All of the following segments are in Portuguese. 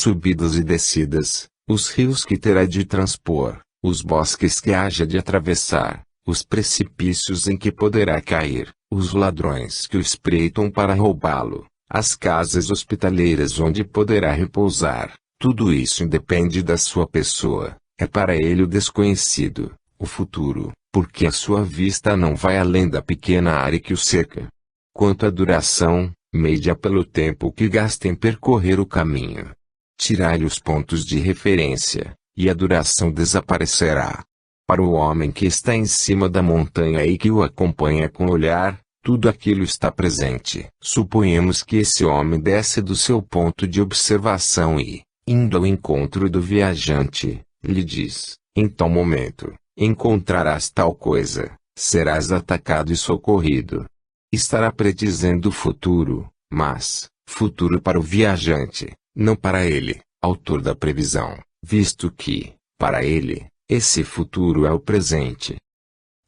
subidas e descidas, os rios que terá de transpor, os bosques que haja de atravessar, os precipícios em que poderá cair, os ladrões que o espreitam para roubá-lo, as casas hospitaleiras onde poderá repousar, tudo isso independe da sua pessoa, é para ele o desconhecido, o futuro, porque a sua vista não vai além da pequena área que o cerca. Quanto à duração, mede-a pelo tempo que gasta em percorrer o caminho. Tirai-lhe os pontos de referência, e a duração desaparecerá. Para o homem que está em cima da montanha e que o acompanha com o olhar, tudo aquilo está presente. Suponhamos que esse homem desce do seu ponto de observação e, indo ao encontro do viajante, lhe diz, em tal momento, encontrarás tal coisa, serás atacado e socorrido. Estará predizendo o futuro, mas, futuro para o viajante, não para ele, autor da previsão, visto que, para ele, esse futuro é o presente.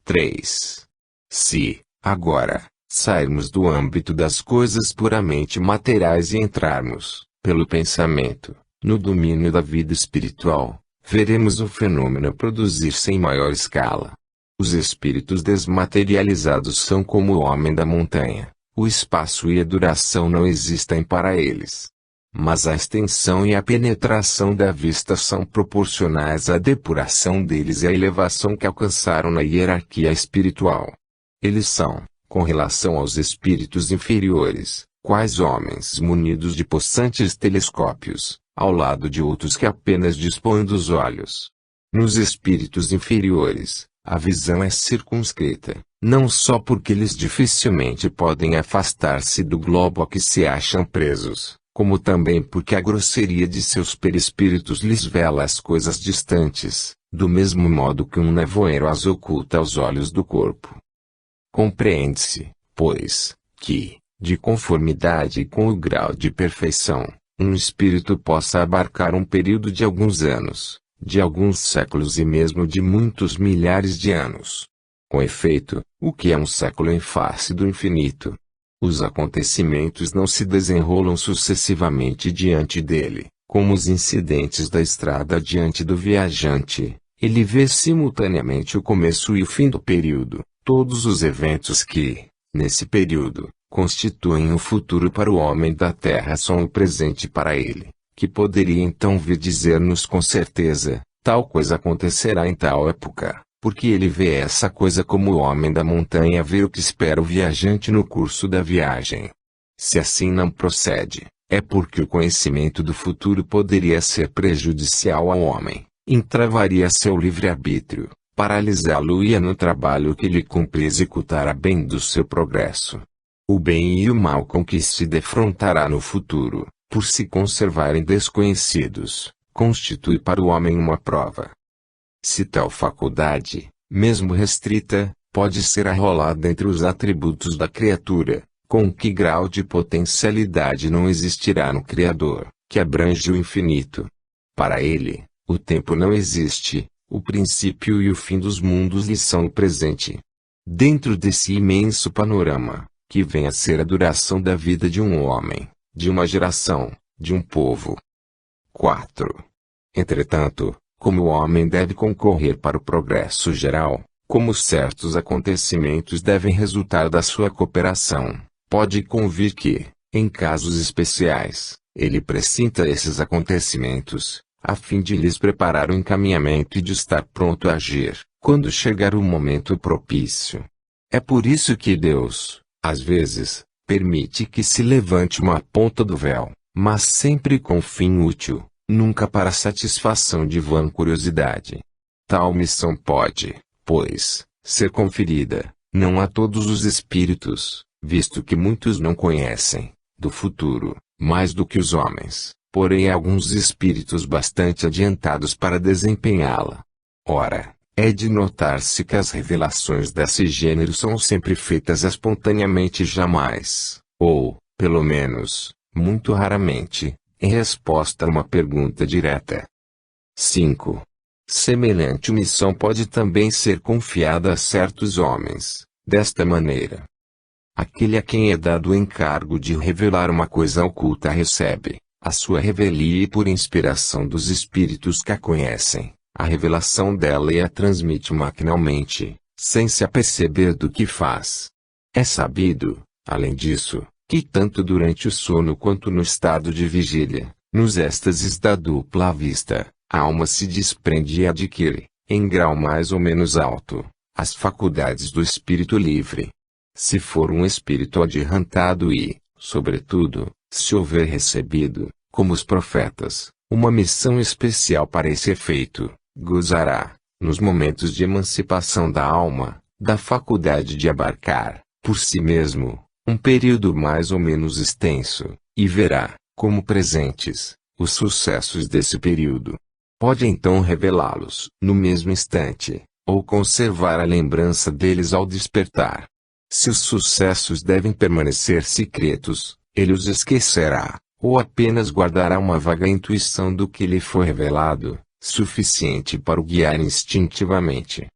3. Se, agora, sairmos do âmbito das coisas puramente materiais e entrarmos, pelo pensamento, no domínio da vida espiritual, veremos o fenômeno produzir-se em maior escala. Os espíritos desmaterializados são como o homem da montanha, o espaço e a duração não existem para eles. Mas a extensão e a penetração da vista são proporcionais à depuração deles e à elevação que alcançaram na hierarquia espiritual. Eles são, com relação aos espíritos inferiores, quais homens munidos de possantes telescópios, ao lado de outros que apenas dispõem dos olhos. Nos espíritos inferiores, a visão é circunscrita, não só porque eles dificilmente podem afastar-se do globo a que se acham presos, como também porque a grosseria de seus perispíritos lhes vela as coisas distantes, do mesmo modo que um nevoeiro as oculta aos olhos do corpo. Compreende-se, pois, que, de conformidade com o grau de perfeição, um espírito possa abarcar um período de alguns anos, de alguns séculos e mesmo de muitos milhares de anos. Com efeito, o que é um século em face do infinito? Os acontecimentos não se desenrolam sucessivamente diante dele, como os incidentes da estrada diante do viajante. Ele vê simultaneamente o começo e o fim do período, todos os eventos que, nesse período, constituem o futuro para o homem da terra são o presente para ele, que poderia então vir dizer-nos com certeza, tal coisa acontecerá em tal época, porque ele vê essa coisa como o homem da montanha vê o que espera o viajante no curso da viagem. Se assim não procede, é porque o conhecimento do futuro poderia ser prejudicial ao homem, entravaria seu livre-arbítrio, paralisá-lo-ia no trabalho que lhe cumpre executar a bem do seu progresso. O bem e o mal com que se defrontará no futuro, por se conservarem desconhecidos, constitui para o homem uma prova. Se tal faculdade, mesmo restrita, pode ser arrolada entre os atributos da criatura, com que grau de potencialidade não existirá no Criador, que abrange o infinito? Para ele, o tempo não existe, o princípio e o fim dos mundos lhe são o presente. Dentro desse imenso panorama, que vem a ser a duração da vida de um homem, de uma geração, de um povo. 4. Entretanto, como o homem deve concorrer para o progresso geral, como certos acontecimentos devem resultar da sua cooperação, pode convir que, em casos especiais, ele precinta esses acontecimentos, a fim de lhes preparar o encaminhamento e de estar pronto a agir, quando chegar o momento propício. É por isso que Deus, às vezes, permite que se levante uma ponta do véu, mas sempre com fim útil, nunca para satisfação de vã curiosidade. Tal missão pode, pois, ser conferida, não a todos os espíritos, visto que muitos não conhecem, do futuro, mais do que os homens, porém há alguns espíritos bastante adiantados para desempenhá-la. Ora, é de notar-se que as revelações desse gênero são sempre feitas espontaneamente e jamais, ou, pelo menos, muito raramente, em resposta a uma pergunta direta. 5. Semelhante missão pode também ser confiada a certos homens, desta maneira. Aquele a quem é dado o encargo de revelar uma coisa oculta recebe, a sua revelia e por inspiração dos espíritos que a conhecem, a revelação dela e a transmite maquinalmente, sem se aperceber do que faz. É sabido, além disso, que tanto durante o sono quanto no estado de vigília, nos êxtases da dupla vista, a alma se desprende e adquire, em grau mais ou menos alto, as faculdades do espírito livre. Se for um espírito adiantado e, sobretudo, se houver recebido, como os profetas, uma missão especial para esse efeito, gozará, nos momentos de emancipação da alma, da faculdade de abarcar, por si mesmo, um período mais ou menos extenso, e verá, como presentes, os sucessos desse período. Pode então revelá-los, no mesmo instante, ou conservar a lembrança deles ao despertar. Se os sucessos devem permanecer secretos, ele os esquecerá, ou apenas guardará uma vaga intuição do que lhe foi revelado, suficiente para o guiar instintivamente.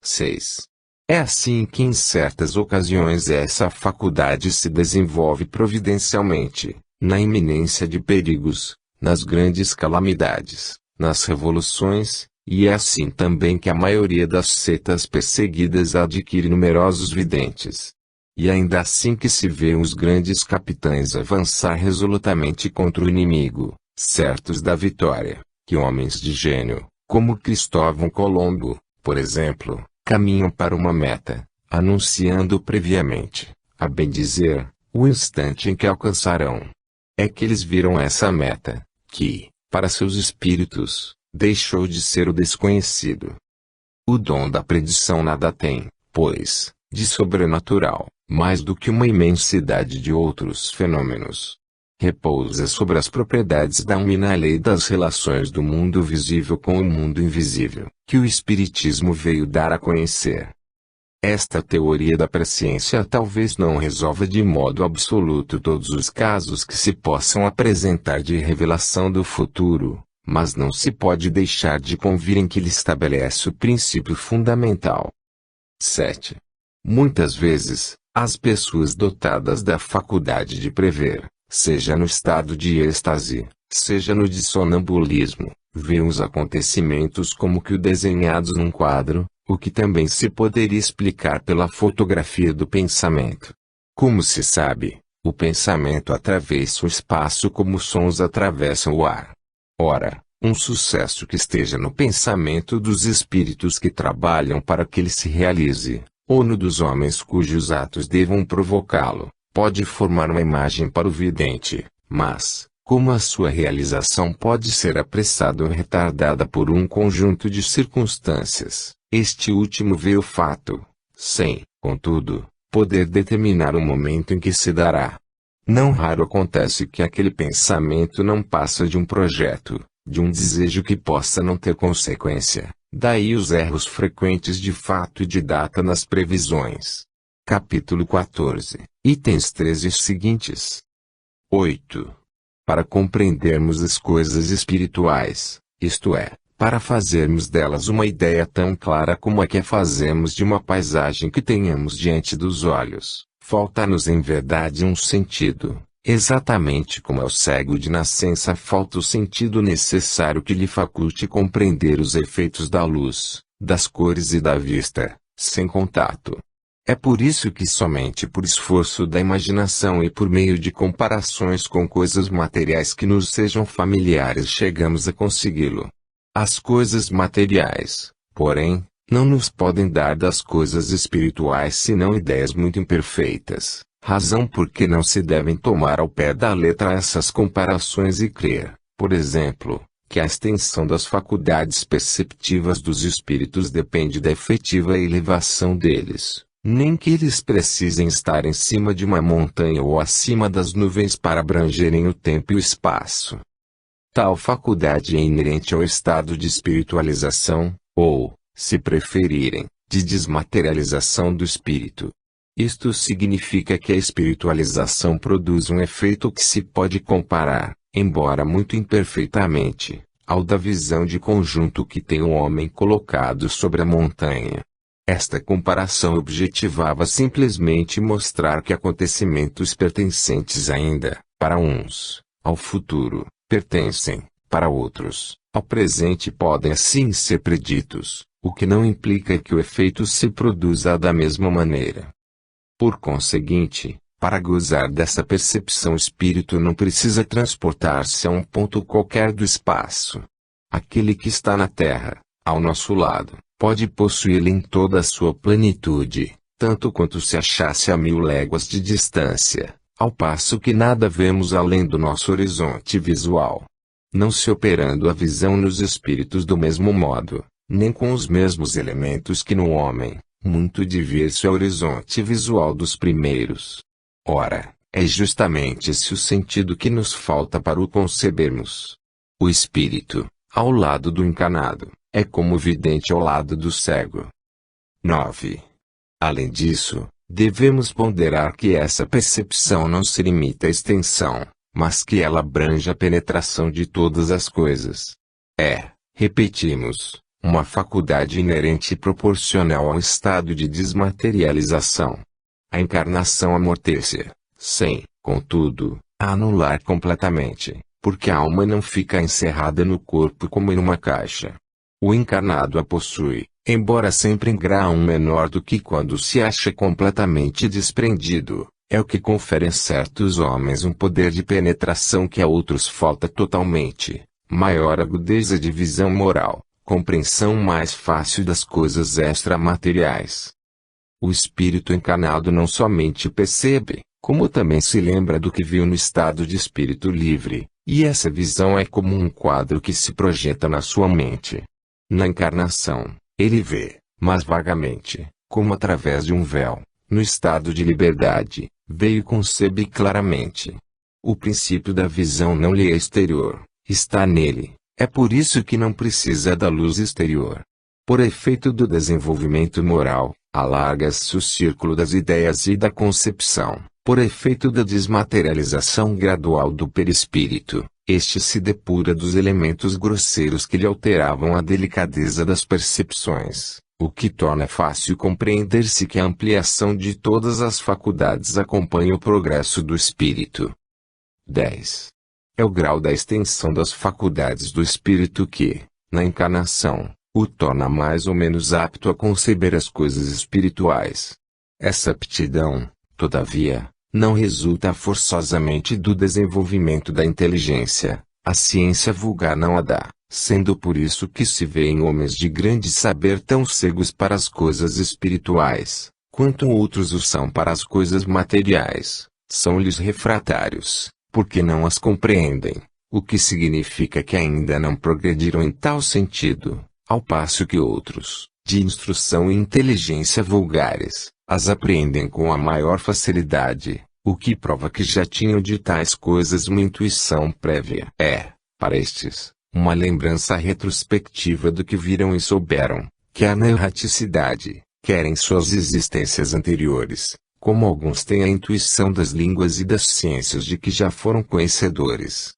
6. É assim que em certas ocasiões essa faculdade se desenvolve providencialmente, na iminência de perigos, nas grandes calamidades, nas revoluções, e é assim também que a maioria das seitas perseguidas adquire numerosos videntes. E ainda assim que se vê os grandes capitães avançar resolutamente contra o inimigo, certos da vitória, que homens de gênio, como Cristóvão Colombo, por exemplo, caminham para uma meta, anunciando previamente, a bem dizer, o instante em que alcançarão. É que eles viram essa meta, que, para seus espíritos, deixou de ser o desconhecido. O dom da predição nada tem, pois, de sobrenatural, mais do que uma imensidade de outros fenômenos. Repousa sobre as propriedades da alma e na lei das relações do mundo visível com o mundo invisível, que o Espiritismo veio dar a conhecer. Esta teoria da presciência talvez não resolva de modo absoluto todos os casos que se possam apresentar de revelação do futuro, mas não se pode deixar de convir em que ele estabelece o princípio fundamental. 7. Muitas vezes, as pessoas dotadas da faculdade de prever, seja no estado de êxtase, seja no de sonambulismo, veem os acontecimentos como que desenhados num quadro, o que também se poderia explicar pela fotografia do pensamento. Como se sabe, o pensamento atravessa o espaço como os sons atravessam o ar. Ora, um sucesso que esteja no pensamento dos espíritos que trabalham para que ele se realize, ou no dos homens cujos atos devam provocá-lo, pode formar uma imagem para o vidente, mas, como a sua realização pode ser apressada ou retardada por um conjunto de circunstâncias, este último vê o fato, sem, contudo, poder determinar o momento em que se dará. Não raro acontece que aquele pensamento não passa de um projeto, de um desejo que possa não ter consequência, daí os erros frequentes de fato e de data nas previsões. Capítulo 14, itens 13 e seguintes. 8. Para compreendermos as coisas espirituais, isto é, para fazermos delas uma ideia tão clara como a que fazemos de uma paisagem que tenhamos diante dos olhos, falta-nos em verdade um sentido, exatamente como ao cego de nascença falta o sentido necessário que lhe faculte compreender os efeitos da luz, das cores e da vista, sem contato. É por isso que somente por esforço da imaginação e por meio de comparações com coisas materiais que nos sejam familiares chegamos a consegui-lo. As coisas materiais, porém, não nos podem dar das coisas espirituais senão ideias muito imperfeitas, razão por que não se devem tomar ao pé da letra essas comparações e crer, por exemplo, que a extensão das faculdades perceptivas dos espíritos depende da efetiva elevação deles, nem que eles precisem estar em cima de uma montanha ou acima das nuvens para abrangerem o tempo e o espaço. Tal faculdade é inerente ao estado de espiritualização, ou, se preferirem, de desmaterialização do espírito. Isto significa que a espiritualização produz um efeito que se pode comparar, embora muito imperfeitamente, ao da visão de conjunto que tem o homem colocado sobre a montanha. Esta comparação objetivava simplesmente mostrar que acontecimentos pertencentes ainda, para uns, ao futuro, pertencem, para outros, ao presente e podem assim ser preditos, o que não implica que o efeito se produza da mesma maneira. Por conseguinte, para gozar dessa percepção, o espírito não precisa transportar-se a um ponto qualquer do espaço. Aquele que está na Terra, ao nosso lado, pode possuí-la em toda a sua plenitude, tanto quanto se achasse a 1000 léguas de distância, ao passo que nada vemos além do nosso horizonte visual. Não se operando a visão nos espíritos do mesmo modo, nem com os mesmos elementos que no homem, muito diverso é o horizonte visual dos primeiros. Ora, é justamente esse o sentido que nos falta para o concebermos. O espírito, ao lado do encarnado, é como o vidente ao lado do cego. 9. Além disso, devemos ponderar que essa percepção não se limita à extensão, mas que ela abrange a penetração de todas as coisas. É, repetimos, uma faculdade inerente e proporcional ao estado de desmaterialização. A encarnação amortece, sem, contudo, a anular completamente, porque a alma não fica encerrada no corpo como em uma caixa. O encarnado a possui, embora sempre em grau menor do que quando se acha completamente desprendido, é o que confere a certos homens um poder de penetração que a outros falta totalmente, maior agudeza de visão moral, compreensão mais fácil das coisas extramateriais. O espírito encarnado não somente percebe, como também se lembra do que viu no estado de espírito livre, e essa visão é como um quadro que se projeta na sua mente. Na encarnação, ele vê, mas vagamente, como através de um véu. No estado de liberdade, vê e concebe claramente. O princípio da visão não lhe é exterior, está nele, é por isso que não precisa da luz exterior. Por efeito do desenvolvimento moral, alarga-se o círculo das ideias e da concepção. Por efeito da desmaterialização gradual do perispírito, este se depura dos elementos grosseiros que lhe alteravam a delicadeza das percepções, o que torna fácil compreender-se que a ampliação de todas as faculdades acompanha o progresso do espírito. 10. É o grau da extensão das faculdades do espírito que, na encarnação, o torna mais ou menos apto a conceber as coisas espirituais. Essa aptidão, todavia, não resulta forçosamente do desenvolvimento da inteligência. A ciência vulgar não a dá, sendo por isso que se vê em homens de grande saber tão cegos para as coisas espirituais, quanto outros o são para as coisas materiais. São-lhes refratários, porque não as compreendem, o que significa que ainda não progrediram em tal sentido, ao passo que outros, de instrução e inteligência vulgares, as apreendem com a maior facilidade, o que prova que já tinham de tais coisas uma intuição prévia. É, para estes, uma lembrança retrospectiva do que viram e souberam, quer na erraticidade, quer em suas existências anteriores, como alguns têm a intuição das línguas e das ciências de que já foram conhecedores.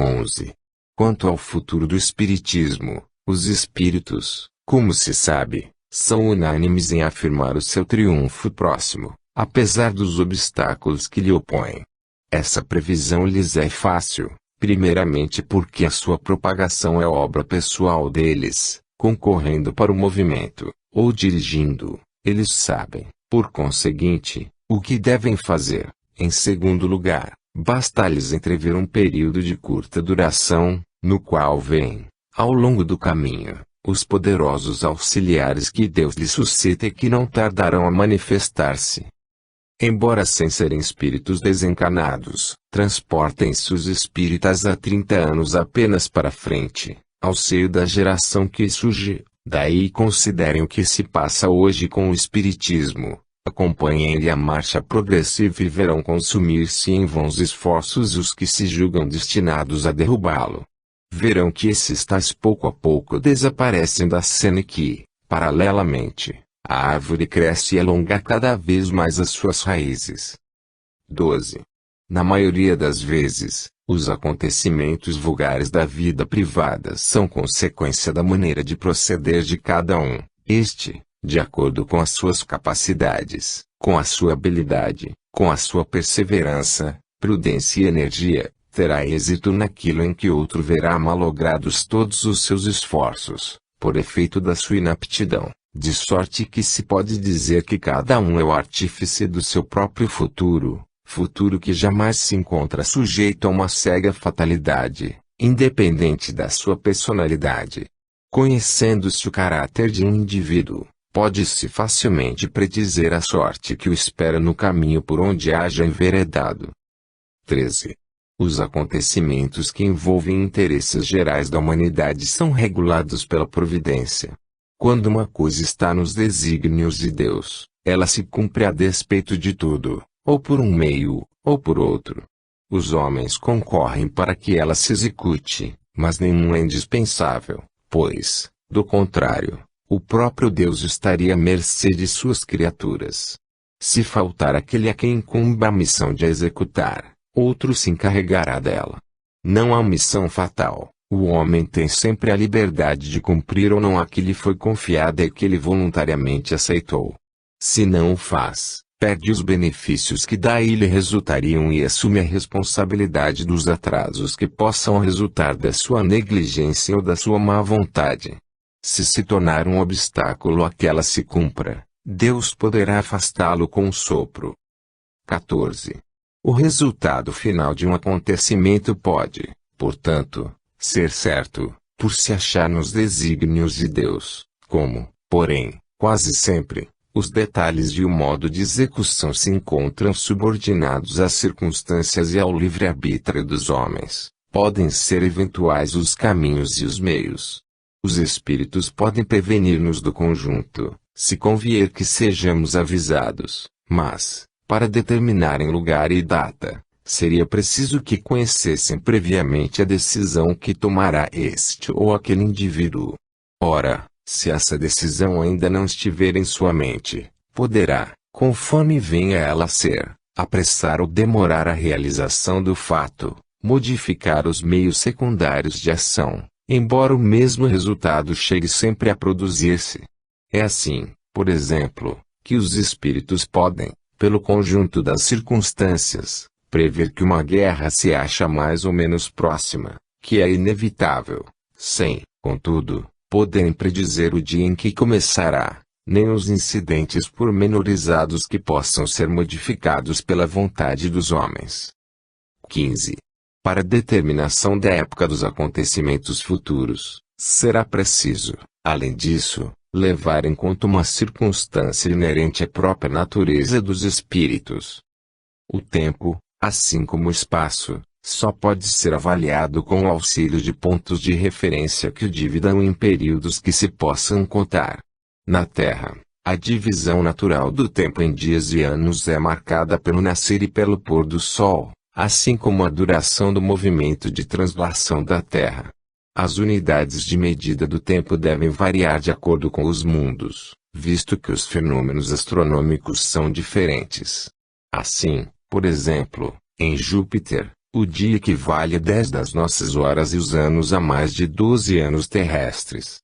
11. Quanto ao futuro do espiritismo, os espíritos, como se sabe, são unânimes em afirmar o seu triunfo próximo, apesar dos obstáculos que lhe opõem. Essa previsão lhes é fácil, primeiramente porque a sua propagação é obra pessoal deles, concorrendo para o movimento, ou dirigindo, eles sabem, por conseguinte, o que devem fazer. Em segundo lugar, basta-lhes entrever um período de curta duração, no qual vêm, ao longo do caminho, os poderosos auxiliares que Deus lhes suscita e que não tardarão a manifestar-se. Embora sem serem espíritos desencarnados, transportem-se os espíritas há 30 anos apenas para frente, ao seio da geração que surge, daí considerem o que se passa hoje com o espiritismo, acompanhem-lhe a marcha progressiva e verão consumir-se em vãos esforços os que se julgam destinados a derrubá-lo. Verão que esses tais pouco a pouco desaparecem da cena e que, paralelamente, a árvore cresce e alonga cada vez mais as suas raízes. 12. Na maioria das vezes, os acontecimentos vulgares da vida privada são consequência da maneira de proceder de cada um. Este, de acordo com as suas capacidades, com a sua habilidade, com a sua perseverança, prudência e energia, terá êxito naquilo em que outro verá malogrados todos os seus esforços, por efeito da sua inaptidão, de sorte que se pode dizer que cada um é o artífice do seu próprio futuro, futuro que jamais se encontra sujeito a uma cega fatalidade, independente da sua personalidade. Conhecendo-se o caráter de um indivíduo, pode-se facilmente predizer a sorte que o espera no caminho por onde haja enveredado. 13. Os acontecimentos que envolvem interesses gerais da humanidade são regulados pela providência. Quando uma coisa está nos desígnios de Deus, ela se cumpre a despeito de tudo, ou por um meio, ou por outro. Os homens concorrem para que ela se execute, mas nenhum é indispensável, pois, do contrário, o próprio Deus estaria à mercê de suas criaturas. Se faltar aquele a quem incumba a missão de a executar, outro se encarregará dela. Não há missão fatal, o homem tem sempre a liberdade de cumprir ou não a que lhe foi confiada e que ele voluntariamente aceitou. Se não o faz, perde os benefícios que daí lhe resultariam e assume a responsabilidade dos atrasos que possam resultar da sua negligência ou da sua má vontade. Se tornar um obstáculo a que ela se cumpra, Deus poderá afastá-lo com um sopro. 14. O resultado final de um acontecimento pode, portanto, ser certo, por se achar nos desígnios de Deus, como, porém, quase sempre, os detalhes e o modo de execução se encontram subordinados às circunstâncias e ao livre-arbítrio dos homens, podem ser eventuais os caminhos e os meios. Os espíritos podem prevenir-nos do conjunto, se convier que sejamos avisados, mas, para determinarem lugar e data, seria preciso que conhecessem previamente a decisão que tomará este ou aquele indivíduo. Ora, se essa decisão ainda não estiver em sua mente, poderá, conforme venha ela a ser, apressar ou demorar a realização do fato, modificar os meios secundários de ação, embora o mesmo resultado chegue sempre a produzir-se. É assim, por exemplo, que os espíritos podem, pelo conjunto das circunstâncias, prever que uma guerra se acha mais ou menos próxima, que é inevitável, sem, contudo, poderem predizer o dia em que começará, nem os incidentes pormenorizados que possam ser modificados pela vontade dos homens. 15. Para a determinação da época dos acontecimentos futuros, será preciso, além disso, levar em conta uma circunstância inerente à própria natureza dos espíritos. O tempo, assim como o espaço, só pode ser avaliado com o auxílio de pontos de referência que o dividam em períodos que se possam contar. Na Terra, a divisão natural do tempo em dias e anos é marcada pelo nascer e pelo pôr do sol, assim como a duração do movimento de translação da Terra. As unidades de medida do tempo devem variar de acordo com os mundos, visto que os fenômenos astronômicos são diferentes. Assim, por exemplo, em Júpiter, o dia equivale a 10 das nossas horas e os anos a mais de 12 anos terrestres.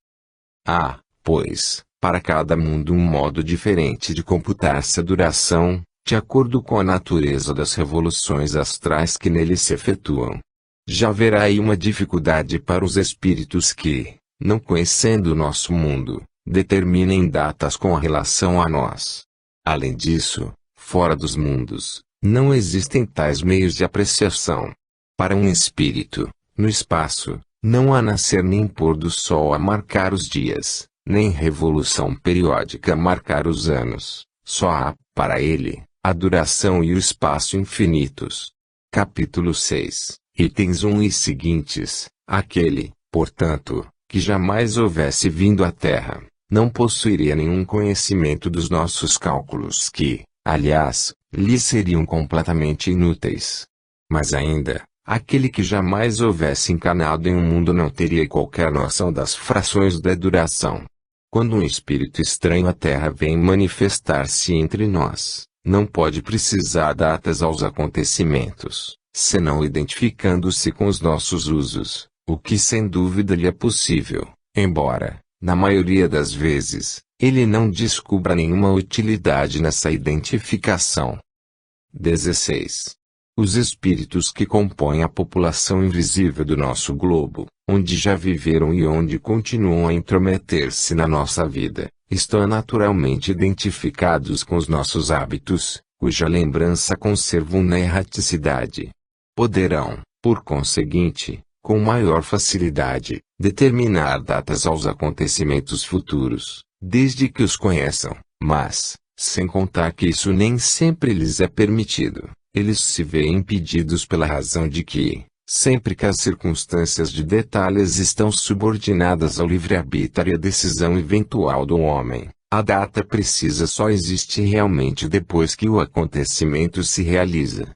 Há, pois, para cada mundo um modo diferente de computar-se a duração, de acordo com a natureza das revoluções astrais que nele se efetuam. Já haverá aí uma dificuldade para os espíritos que, não conhecendo o nosso mundo, determinem datas com relação a nós. Além disso, fora dos mundos, não existem tais meios de apreciação. Para um espírito, no espaço, não há nascer nem pôr do sol a marcar os dias, nem revolução periódica a marcar os anos, só há, para ele, a duração e o espaço infinitos. Capítulo 6, itens 1 e seguintes. Aquele, portanto, que jamais houvesse vindo à Terra, não possuiria nenhum conhecimento dos nossos cálculos que, aliás, lhe seriam completamente inúteis. Mas ainda, aquele que jamais houvesse encarnado em um mundo não teria qualquer noção das frações da duração. Quando um espírito estranho à Terra vem manifestar-se entre nós, não pode precisar datas aos acontecimentos, senão identificando-se com os nossos usos, o que sem dúvida lhe é possível, embora, na maioria das vezes, ele não descubra nenhuma utilidade nessa identificação. 16. Os espíritos que compõem a população invisível do nosso globo, onde já viveram e onde continuam a intrometer-se na nossa vida, estão naturalmente identificados com os nossos hábitos, cuja lembrança conservam na erraticidade. Poderão, por conseguinte, com maior facilidade, determinar datas aos acontecimentos futuros, desde que os conheçam, mas, sem contar que isso nem sempre lhes é permitido, eles se veem impedidos pela razão de que, sempre que as circunstâncias de detalhes estão subordinadas ao livre-arbítrio e à decisão eventual do homem, a data precisa só existe realmente depois que o acontecimento se realiza.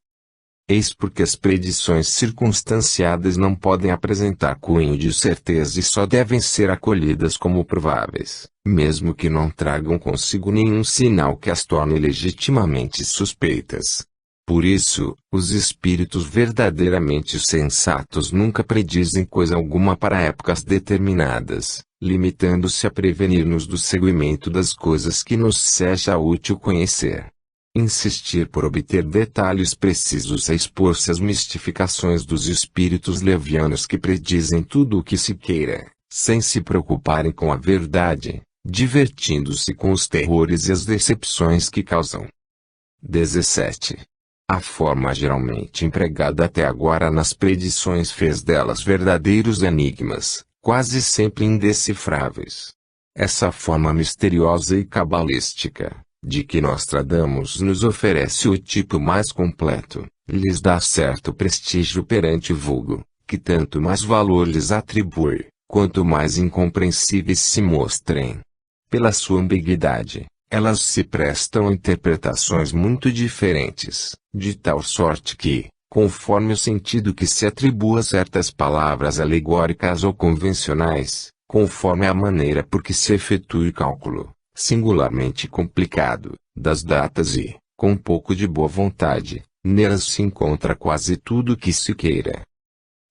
Eis porque as predições circunstanciadas não podem apresentar cunho de certeza e só devem ser acolhidas como prováveis, mesmo que não tragam consigo nenhum sinal que as torne legitimamente suspeitas. Por isso, os espíritos verdadeiramente sensatos nunca predizem coisa alguma para épocas determinadas, limitando-se a prevenir-nos do seguimento das coisas que nos seja útil conhecer. Insistir por obter detalhes precisos é expor-se às mistificações dos espíritos levianos que predizem tudo o que se queira, sem se preocuparem com a verdade, divertindo-se com os terrores e as decepções que causam. 17. A forma geralmente empregada até agora nas predições fez delas verdadeiros enigmas, quase sempre indecifráveis. Essa forma misteriosa e cabalística, de que Nostradamus nos oferece o tipo mais completo, lhes dá certo prestígio perante o vulgo, que tanto mais valor lhes atribui, quanto mais incompreensíveis se mostrem. Pela sua ambiguidade, elas se prestam a interpretações muito diferentes, de tal sorte que, conforme o sentido que se atribua a certas palavras alegóricas ou convencionais, conforme a maneira por que se efetue o cálculo, singularmente complicado, das datas e, com um pouco de boa vontade, nelas se encontra quase tudo o que se queira.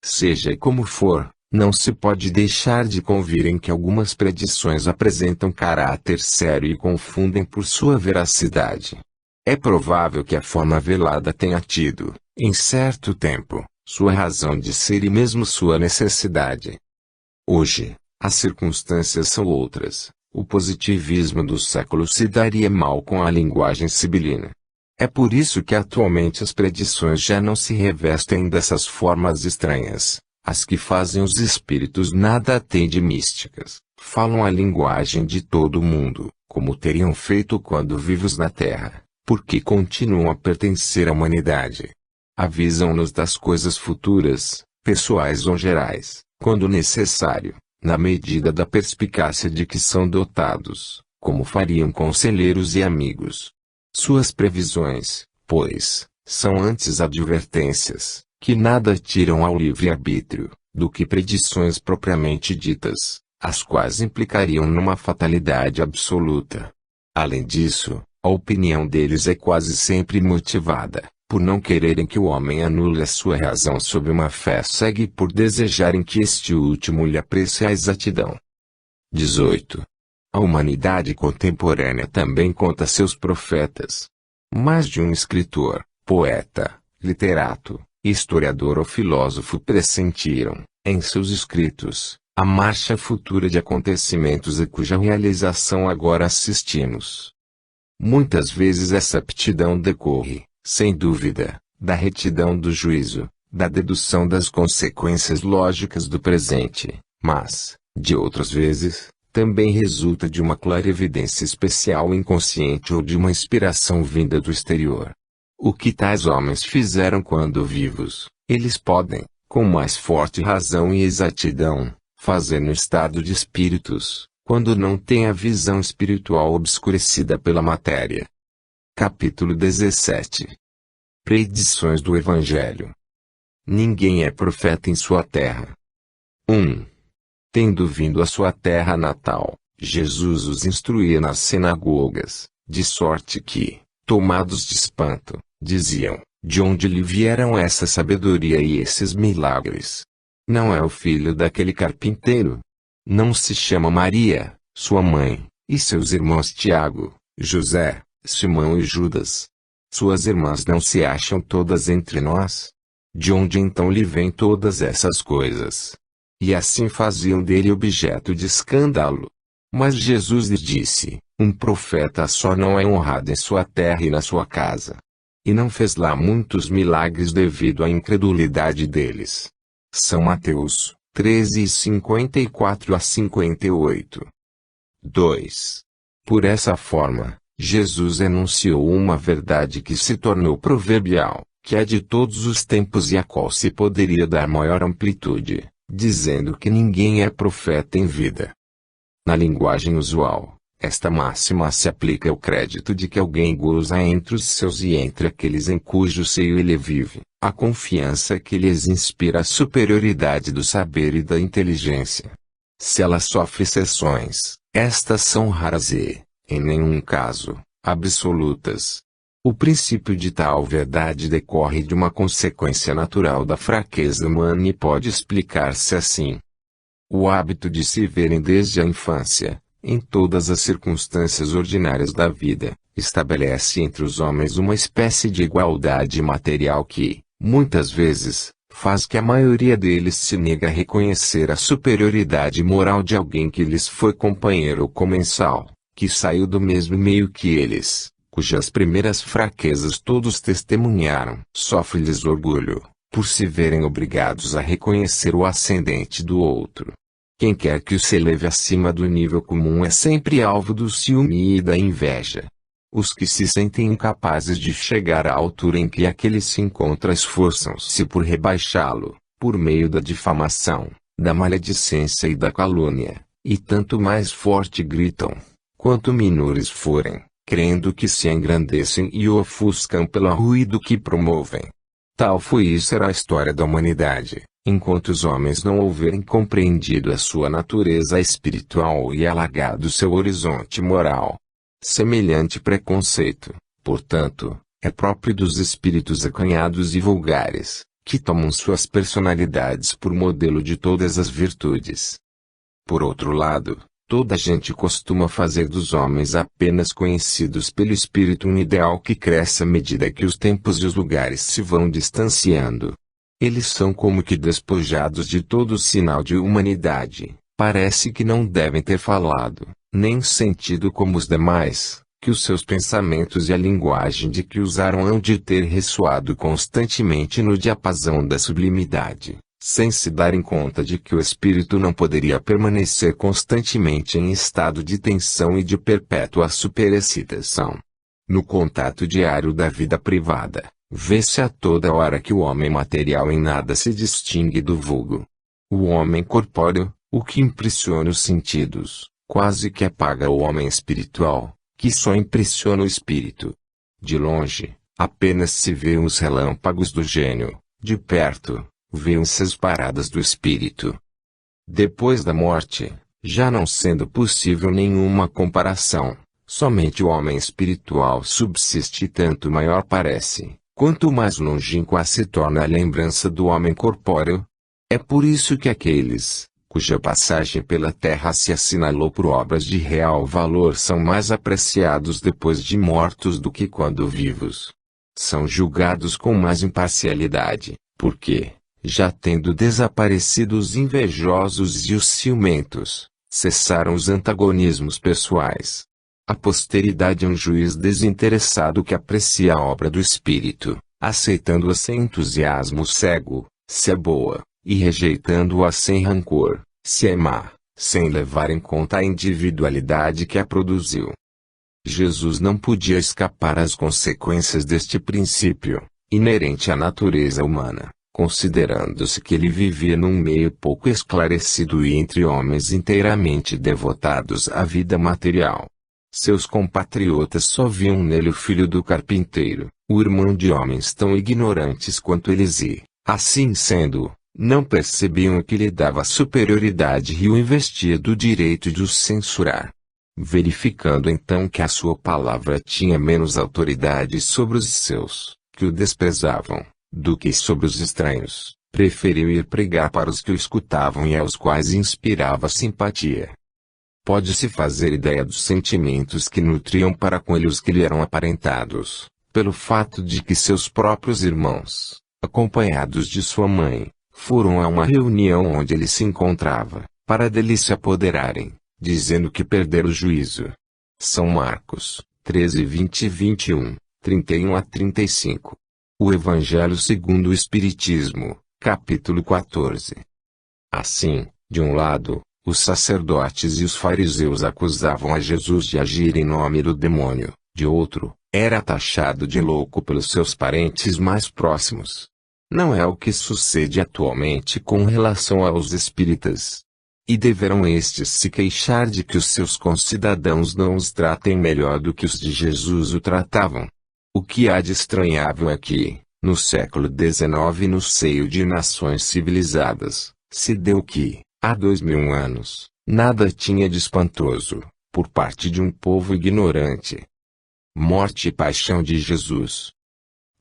Seja como for, não se pode deixar de convir em que algumas predições apresentam caráter sério e confundem por sua veracidade. É provável que a forma velada tenha tido, em certo tempo, sua razão de ser e mesmo sua necessidade. Hoje, as circunstâncias são outras. O positivismo do século se daria mal com a linguagem sibilina. É por isso que atualmente as predições já não se revestem dessas formas estranhas. As que fazem os espíritos nada têm de místicas, falam a linguagem de todo mundo, como teriam feito quando vivos na Terra, porque continuam a pertencer à humanidade. Avisam-nos das coisas futuras, pessoais ou gerais, quando necessário, na medida da perspicácia de que são dotados, como fariam conselheiros e amigos. Suas previsões, pois, são antes advertências, que nada tiram ao livre-arbítrio, do que predições propriamente ditas, as quais implicariam numa fatalidade absoluta. Além disso, a opinião deles é quase sempre motivada, por não quererem que o homem anule a sua razão sob uma fé cega e por desejarem que este último lhe aprecie a exatidão. 18. A humanidade contemporânea também conta seus profetas. Mais de um escritor, poeta, literato, historiador ou filósofo pressentiram, em seus escritos, a marcha futura de acontecimentos a cuja realização agora assistimos. Muitas vezes essa aptidão decorre, sem dúvida, da retidão do juízo, da dedução das consequências lógicas do presente, mas, de outras vezes, também resulta de uma clarividência especial inconsciente ou de uma inspiração vinda do exterior. O que tais homens fizeram quando vivos, eles podem, com mais forte razão e exatidão, fazer no estado de espíritos, quando não têm a visão espiritual obscurecida pela matéria. Capítulo 17. Predições do Evangelho. Ninguém é profeta em sua terra. 1. Tendo vindo à sua terra natal, Jesus os instruía nas sinagogas, de sorte que, tomados de espanto, diziam: de onde lhe vieram essa sabedoria e esses milagres? Não é o filho daquele carpinteiro? Não se chama Maria, sua mãe, e seus irmãos Tiago, José, Simão e Judas? Suas irmãs não se acham todas entre nós? De onde então lhe vêm todas essas coisas? E assim faziam dele objeto de escândalo. Mas Jesus lhes disse: um profeta só não é honrado em sua terra e na sua casa. E não fez lá muitos milagres devido à incredulidade deles. São Mateus 13:54-58. 2. Por essa forma, Jesus enunciou uma verdade que se tornou proverbial, que é de todos os tempos e a qual se poderia dar maior amplitude, dizendo que ninguém é profeta em vida. Na linguagem usual, esta máxima se aplica ao crédito de que alguém goza entre os seus e entre aqueles em cujo seio ele vive, a confiança que lhes inspira a superioridade do saber e da inteligência. Se ela sofre exceções, estas são raras e, em nenhum caso, absolutas. O princípio de tal verdade decorre de uma consequência natural da fraqueza humana e pode explicar-se assim. O hábito de se verem desde a infância, em todas as circunstâncias ordinárias da vida, estabelece entre os homens uma espécie de igualdade material que, muitas vezes, faz que a maioria deles se negue a reconhecer a superioridade moral de alguém que lhes foi companheiro ou comensal, que saiu do mesmo meio que eles, cujas primeiras fraquezas todos testemunharam. Sofre-lhes orgulho, por se verem obrigados a reconhecer o ascendente do outro. Quem quer que o se eleve acima do nível comum é sempre alvo do ciúme e da inveja. Os que se sentem incapazes de chegar à altura em que aquele se encontra esforçam-se por rebaixá-lo, por meio da difamação, da maledicência e da calúnia, e tanto mais forte gritam, quanto menores forem, crendo que se engrandecem e o ofuscam pelo ruído que promovem. Tal foi e será a história da humanidade, enquanto os homens não houverem compreendido a sua natureza espiritual e alargado seu horizonte moral. Semelhante preconceito, portanto, é próprio dos espíritos acanhados e vulgares, que tomam suas personalidades por modelo de todas as virtudes. Por outro lado, toda a gente costuma fazer dos homens apenas conhecidos pelo espírito um ideal que cresce à medida que os tempos e os lugares se vão distanciando. Eles são como que despojados de todo sinal de humanidade, parece que não devem ter falado, nem sentido como os demais, que os seus pensamentos e a linguagem de que usaram hão de ter ressoado constantemente no diapasão da sublimidade, sem se darem conta de que o espírito não poderia permanecer constantemente em estado de tensão e de perpétua superexcitação. No contato diário da vida privada, vê-se a toda hora que o homem material em nada se distingue do vulgo. O homem corpóreo, o que impressiona os sentidos, quase que apaga o homem espiritual, que só impressiona o espírito. De longe, apenas se vêem os relâmpagos do gênio, de perto, vêem-se as paradas do espírito. Depois da morte, já não sendo possível nenhuma comparação, somente o homem espiritual subsiste e tanto maior parece, quanto mais longínqua se torna a lembrança do homem corpóreo. É por isso que aqueles, cuja passagem pela terra se assinalou por obras de real valor são mais apreciados depois de mortos do que quando vivos. São julgados com mais imparcialidade, porque, já tendo desaparecido os invejosos e os ciumentos, cessaram os antagonismos pessoais. A posteridade é um juiz desinteressado que aprecia a obra do espírito, aceitando-a sem entusiasmo cego, se é boa, e rejeitando-a sem rancor, se é má, sem levar em conta a individualidade que a produziu. Jesus não podia escapar às consequências deste princípio, inerente à natureza humana, considerando-se que ele vivia num meio pouco esclarecido e entre homens inteiramente devotados à vida material. Seus compatriotas só viam nele o filho do carpinteiro, o irmão de homens tão ignorantes quanto eles e, assim sendo, não percebiam que lhe dava superioridade e o investia do direito de os censurar. Verificando então que a sua palavra tinha menos autoridade sobre os seus, que o desprezavam, do que sobre os estranhos, preferiu ir pregar para os que o escutavam e aos quais inspirava simpatia. Pode-se fazer ideia dos sentimentos que nutriam para com ele os que lhe eram aparentados, pelo fato de que seus próprios irmãos, acompanhados de sua mãe, foram a uma reunião onde ele se encontrava, para dele se apoderarem, dizendo que perderam o juízo. São Marcos, 13, 20 e 21, 31 a 35. O Evangelho segundo o Espiritismo, capítulo 14. Assim, de um lado, os sacerdotes e os fariseus acusavam a Jesus de agir em nome do demônio, de outro, era taxado de louco pelos seus parentes mais próximos. Não é o que sucede atualmente com relação aos espíritas. E deverão estes se queixar de que os seus concidadãos não os tratem melhor do que os de Jesus o tratavam. O que há de estranhável é que, no século XIX, no seio de nações civilizadas, se deu que, há 2000 anos, nada tinha de espantoso, por parte de um povo ignorante. Morte e paixão de Jesus.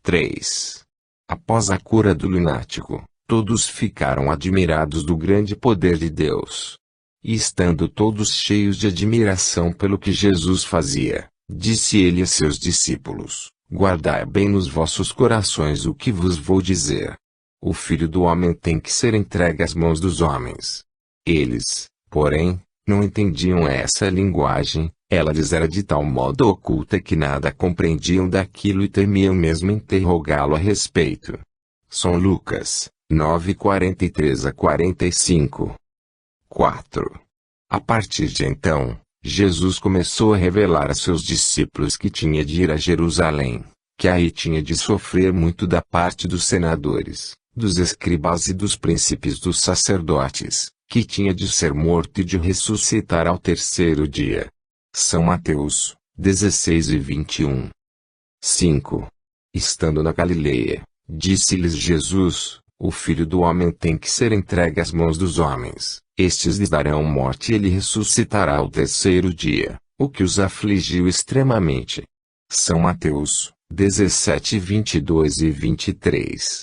3. Após a cura do lunático, todos ficaram admirados do grande poder de Deus. E estando todos cheios de admiração pelo que Jesus fazia, disse ele a seus discípulos: guardai bem nos vossos corações o que vos vou dizer. O Filho do Homem tem que ser entregue às mãos dos homens. Eles, porém, não entendiam essa linguagem, ela lhes era de tal modo oculta que nada compreendiam daquilo e temiam mesmo interrogá-lo a respeito. São Lucas, 9, 43 a 45. 4. A partir de então, Jesus começou a revelar a seus discípulos que tinha de ir a Jerusalém, que aí tinha de sofrer muito da parte dos senadores, dos escribas e dos príncipes dos sacerdotes, que tinha de ser morto e de ressuscitar ao terceiro dia. São Mateus, 16 e 21. 5. Estando na Galileia, disse-lhes Jesus: o Filho do Homem tem que ser entregue às mãos dos homens, estes lhes darão morte e ele ressuscitará ao terceiro dia, o que os afligiu extremamente. São Mateus, 17, 22 e 23.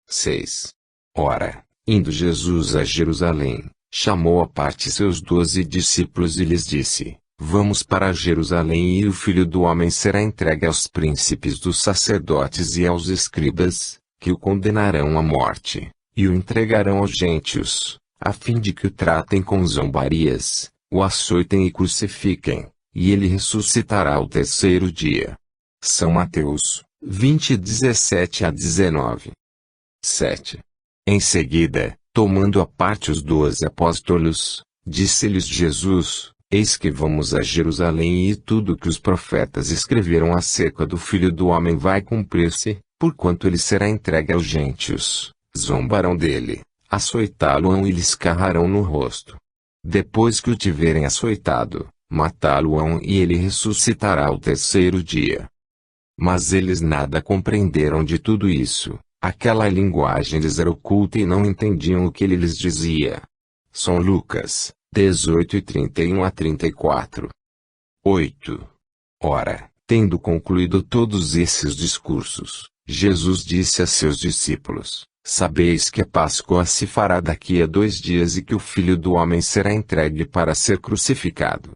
6. Ora, indo Jesus a Jerusalém, chamou à parte seus 12 discípulos e lhes disse: vamos para Jerusalém e o Filho do Homem será entregue aos príncipes dos sacerdotes e aos escribas, que o condenarão à morte, e o entregarão aos gentios, a fim de que o tratem com zombarias, o açoitem e crucifiquem, e ele ressuscitará ao terceiro dia. São Mateus, 20, 17 a 19. 7. Em seguida, tomando à parte os 12 apóstolos, disse-lhes Jesus: eis que vamos a Jerusalém e tudo o que os profetas escreveram acerca do Filho do Homem vai cumprir-se, porquanto ele será entregue aos gentios, zombarão dele, açoitá-lo-ão e lhe escarrarão no rosto. Depois que o tiverem açoitado, matá-lo-ão e ele ressuscitará ao terceiro dia. Mas eles nada compreenderam de tudo isso, aquela linguagem lhes era oculta e não entendiam o que ele lhes dizia. São Lucas, 18 e 31 a 34. 8. Ora, tendo concluído todos esses discursos, Jesus disse a seus discípulos: sabeis que a Páscoa se fará daqui a 2 dias e que o Filho do Homem será entregue para ser crucificado.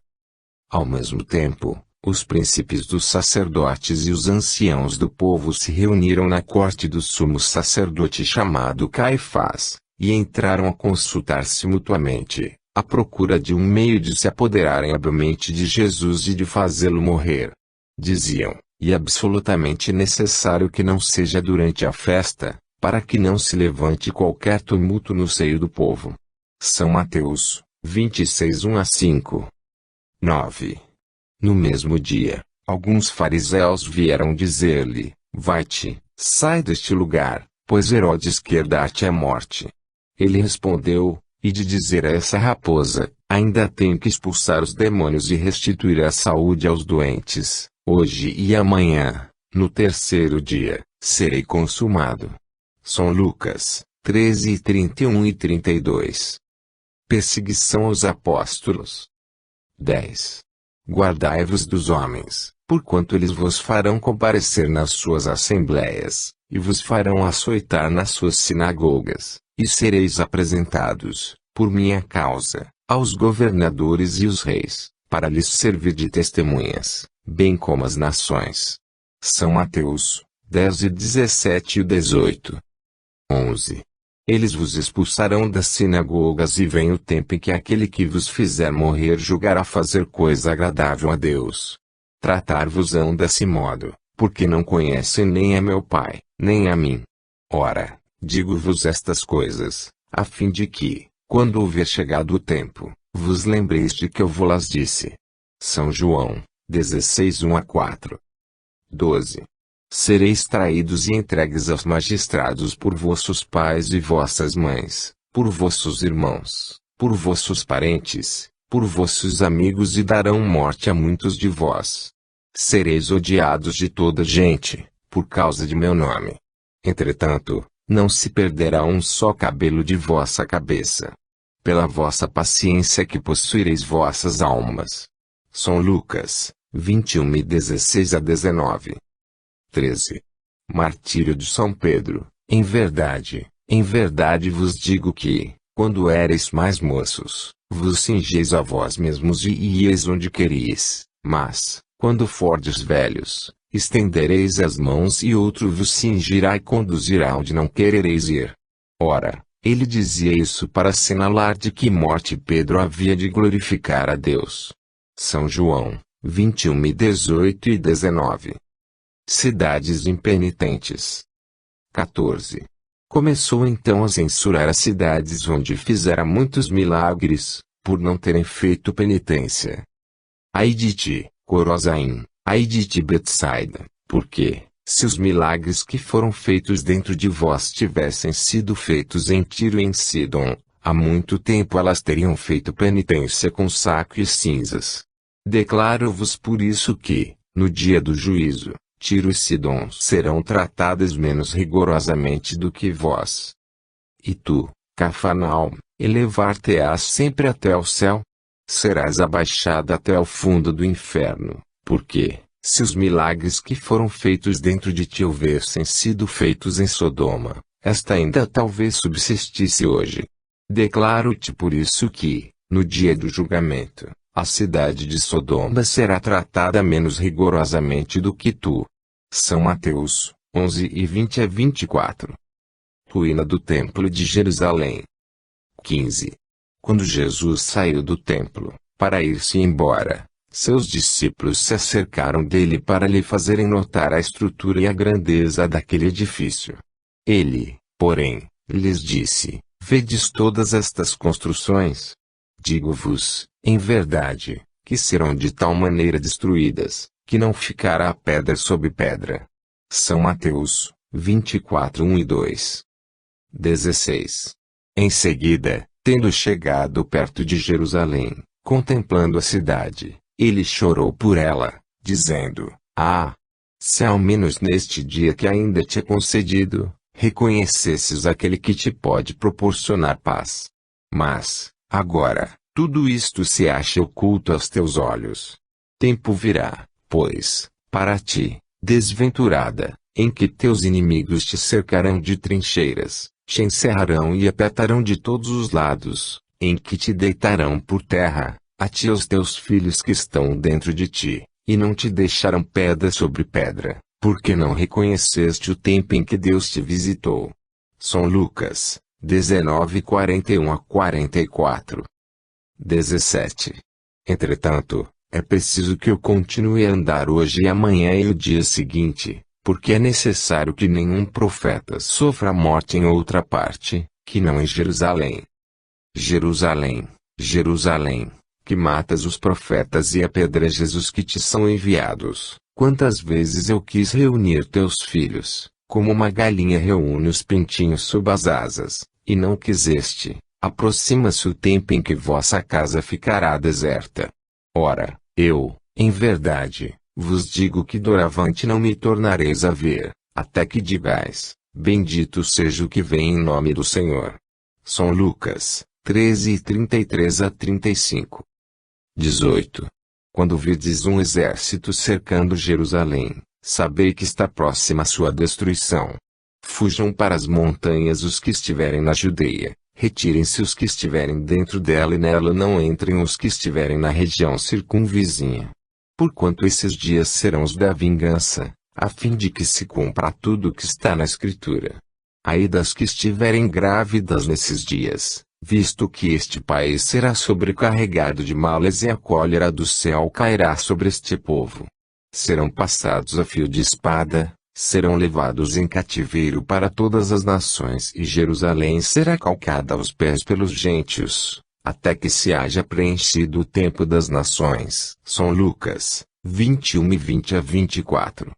Ao mesmo tempo, os príncipes dos sacerdotes e os anciãos do povo se reuniram na corte do sumo sacerdote chamado Caifás, e entraram a consultar-se mutuamente, à procura de um meio de se apoderarem habilmente de Jesus e de fazê-lo morrer. Diziam: e absolutamente necessário que não seja durante a festa, para que não se levante qualquer tumulto no seio do povo. São Mateus, 26, 1 a 5. 9. No mesmo dia, alguns fariseus vieram dizer-lhe: vai-te, sai deste lugar, pois Herodes quer dar-te a morte. Ele respondeu: e de dizer a essa raposa: ainda tenho que expulsar os demônios e restituir a saúde aos doentes, hoje e amanhã, no terceiro dia, serei consumado. São Lucas, 13, 31 e 32. Perseguição aos apóstolos. 10. Guardai-vos dos homens, porquanto eles vos farão comparecer nas suas assembléias, e vos farão açoitar nas suas sinagogas, e sereis apresentados, por minha causa, aos governadores e os reis, para lhes servir de testemunhas, bem como as nações. São Mateus 10 e 17 e 18. 11. Eles vos expulsarão das sinagogas e vem o tempo em que aquele que vos fizer morrer julgará fazer coisa agradável a Deus. Tratar-vos-ão desse modo, porque não conhecem nem a meu Pai, nem a mim. Ora, digo-vos estas coisas, a fim de que, quando houver chegado o tempo, vos lembreis de que eu vos disse. São João 16, 1 a 4. 12. Sereis traídos e entregues aos magistrados por vossos pais e vossas mães, por vossos irmãos, por vossos parentes, por vossos amigos e darão morte a muitos de vós. Sereis odiados de toda gente, por causa de meu nome. Entretanto, não se perderá um só cabelo de vossa cabeça. Pela vossa paciência que possuireis vossas almas. São Lucas 21 e 16 a 19. 13. Martírio de São Pedro. Em verdade vos digo que, quando éreis mais moços, vos cingeis a vós mesmos e ieis onde quereis, mas, quando fordes velhos, estendereis as mãos e outro vos cingirá e conduzirá onde não querereis ir. Ora, ele dizia isso para assinalar de que morte Pedro havia de glorificar a Deus. São João 21 e 18 e 19. Cidades impenitentes. 14. Começou então a censurar as cidades onde fizera muitos milagres, por não terem feito penitência. Ai de ti, Corozaim, ai de ti Betsaida, porque, se os milagres que foram feitos dentro de vós tivessem sido feitos em Tiro e em Sidom, há muito tempo elas teriam feito penitência com saco e cinzas. Declaro-vos por isso que, no dia do juízo, Tiro e Sidom serão tratadas menos rigorosamente do que vós. E tu, Cafarnaum, elevar-te-ás sempre até ao céu? Serás abaixada até ao fundo do inferno, porque, se os milagres que foram feitos dentro de ti houvessem sido feitos em Sodoma, esta ainda talvez subsistisse hoje. Declaro-te por isso que, no dia do julgamento, a cidade de Sodoma será tratada menos rigorosamente do que tu. São Mateus 11 e 20 a 24. Ruína do Templo de Jerusalém. 15. Quando Jesus saiu do templo, para ir-se embora, seus discípulos se acercaram dele para lhe fazerem notar a estrutura e a grandeza daquele edifício. Ele, porém, lhes disse: Vedes todas estas construções? Digo-vos, em verdade, que serão de tal maneira destruídas, que não ficará pedra sobre pedra. São Mateus 24, 1 e 2. 16. Em seguida, tendo chegado perto de Jerusalém, contemplando a cidade, ele chorou por ela, dizendo: Ah! Se ao menos neste dia que ainda te é concedido, reconhecesses aquele que te pode proporcionar paz. Mas, agora, tudo isto se acha oculto aos teus olhos. Tempo virá, pois, para ti, desventurada, em que teus inimigos te cercarão de trincheiras, te encerrarão e apertarão de todos os lados, em que te deitarão por terra, a ti e aos teus filhos que estão dentro de ti, e não te deixarão pedra sobre pedra, porque não reconheceste o tempo em que Deus te visitou. São Lucas 19, 41 a 44. 17. Entretanto, é preciso que eu continue a andar hoje e amanhã e o dia seguinte, porque é necessário que nenhum profeta sofra morte em outra parte, que não em Jerusalém. Jerusalém, Jerusalém, que matas os profetas e apedrejas os que te são enviados, quantas vezes eu quis reunir teus filhos, como uma galinha reúne os pintinhos sob as asas, e não quiseste. Aproxima-se o tempo em que vossa casa ficará deserta. Ora, eu, em verdade, vos digo que doravante não me tornareis a ver, até que digais: Bendito seja o que vem em nome do Senhor. São Lucas 13 e 33 a 35. 18. Quando virdes um exército cercando Jerusalém, sabei que está próxima a sua destruição. Fujam para as montanhas os que estiverem na Judeia. Retirem-se os que estiverem dentro dela e nela não entrem os que estiverem na região circunvizinha. Porquanto esses dias serão os da vingança, a fim de que se cumpra tudo o que está na Escritura. Ai das que estiverem grávidas nesses dias, visto que este país será sobrecarregado de males e a cólera do céu cairá sobre este povo. Serão passados a fio de espada, serão levados em cativeiro para todas as nações e Jerusalém será calcada aos pés pelos gentios, até que se haja preenchido o tempo das nações. São Lucas 21:20-24.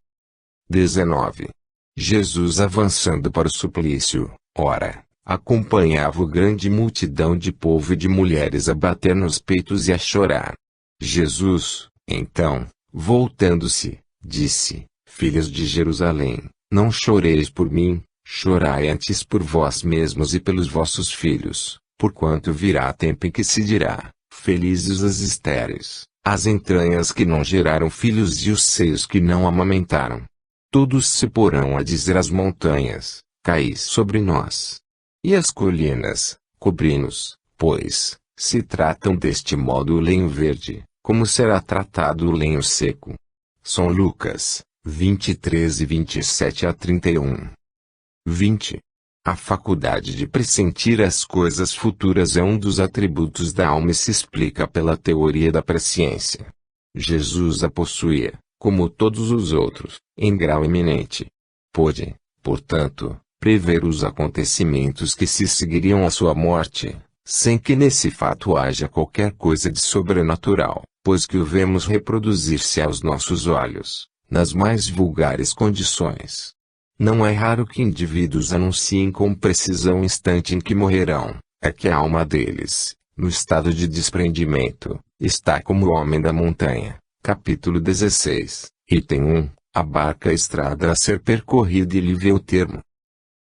19. Jesus avançando para o suplício, ora, acompanhava grande multidão de povo e de mulheres a bater nos peitos e a chorar. Jesus, então, voltando-se, disse: Filhos de Jerusalém, não choreis por mim, chorai antes por vós mesmos e pelos vossos filhos, porquanto virá tempo em que se dirá: felizes as estéreis, as entranhas que não geraram filhos e os seios que não amamentaram. Todos se porão a dizer às montanhas: caí sobre nós. E as colinas: cobri-nos, pois, se tratam deste modo o lenho verde, como será tratado o lenho seco. São Lucas 23:27-31. 20. A faculdade de pressentir as coisas futuras é um dos atributos da alma e se explica pela teoria da presciência. Jesus a possuía, como todos os outros, em grau eminente. Pôde, portanto, prever os acontecimentos que se seguiriam à sua morte, sem que nesse fato haja qualquer coisa de sobrenatural, pois que o vemos reproduzir-se aos nossos olhos, nas mais vulgares condições. Não é raro que indivíduos anunciem com precisão o instante em que morrerão, é que a alma deles, no estado de desprendimento, está como o homem da montanha. Capítulo 16, item 1, a barca estrada a ser percorrida e lhe vê o termo.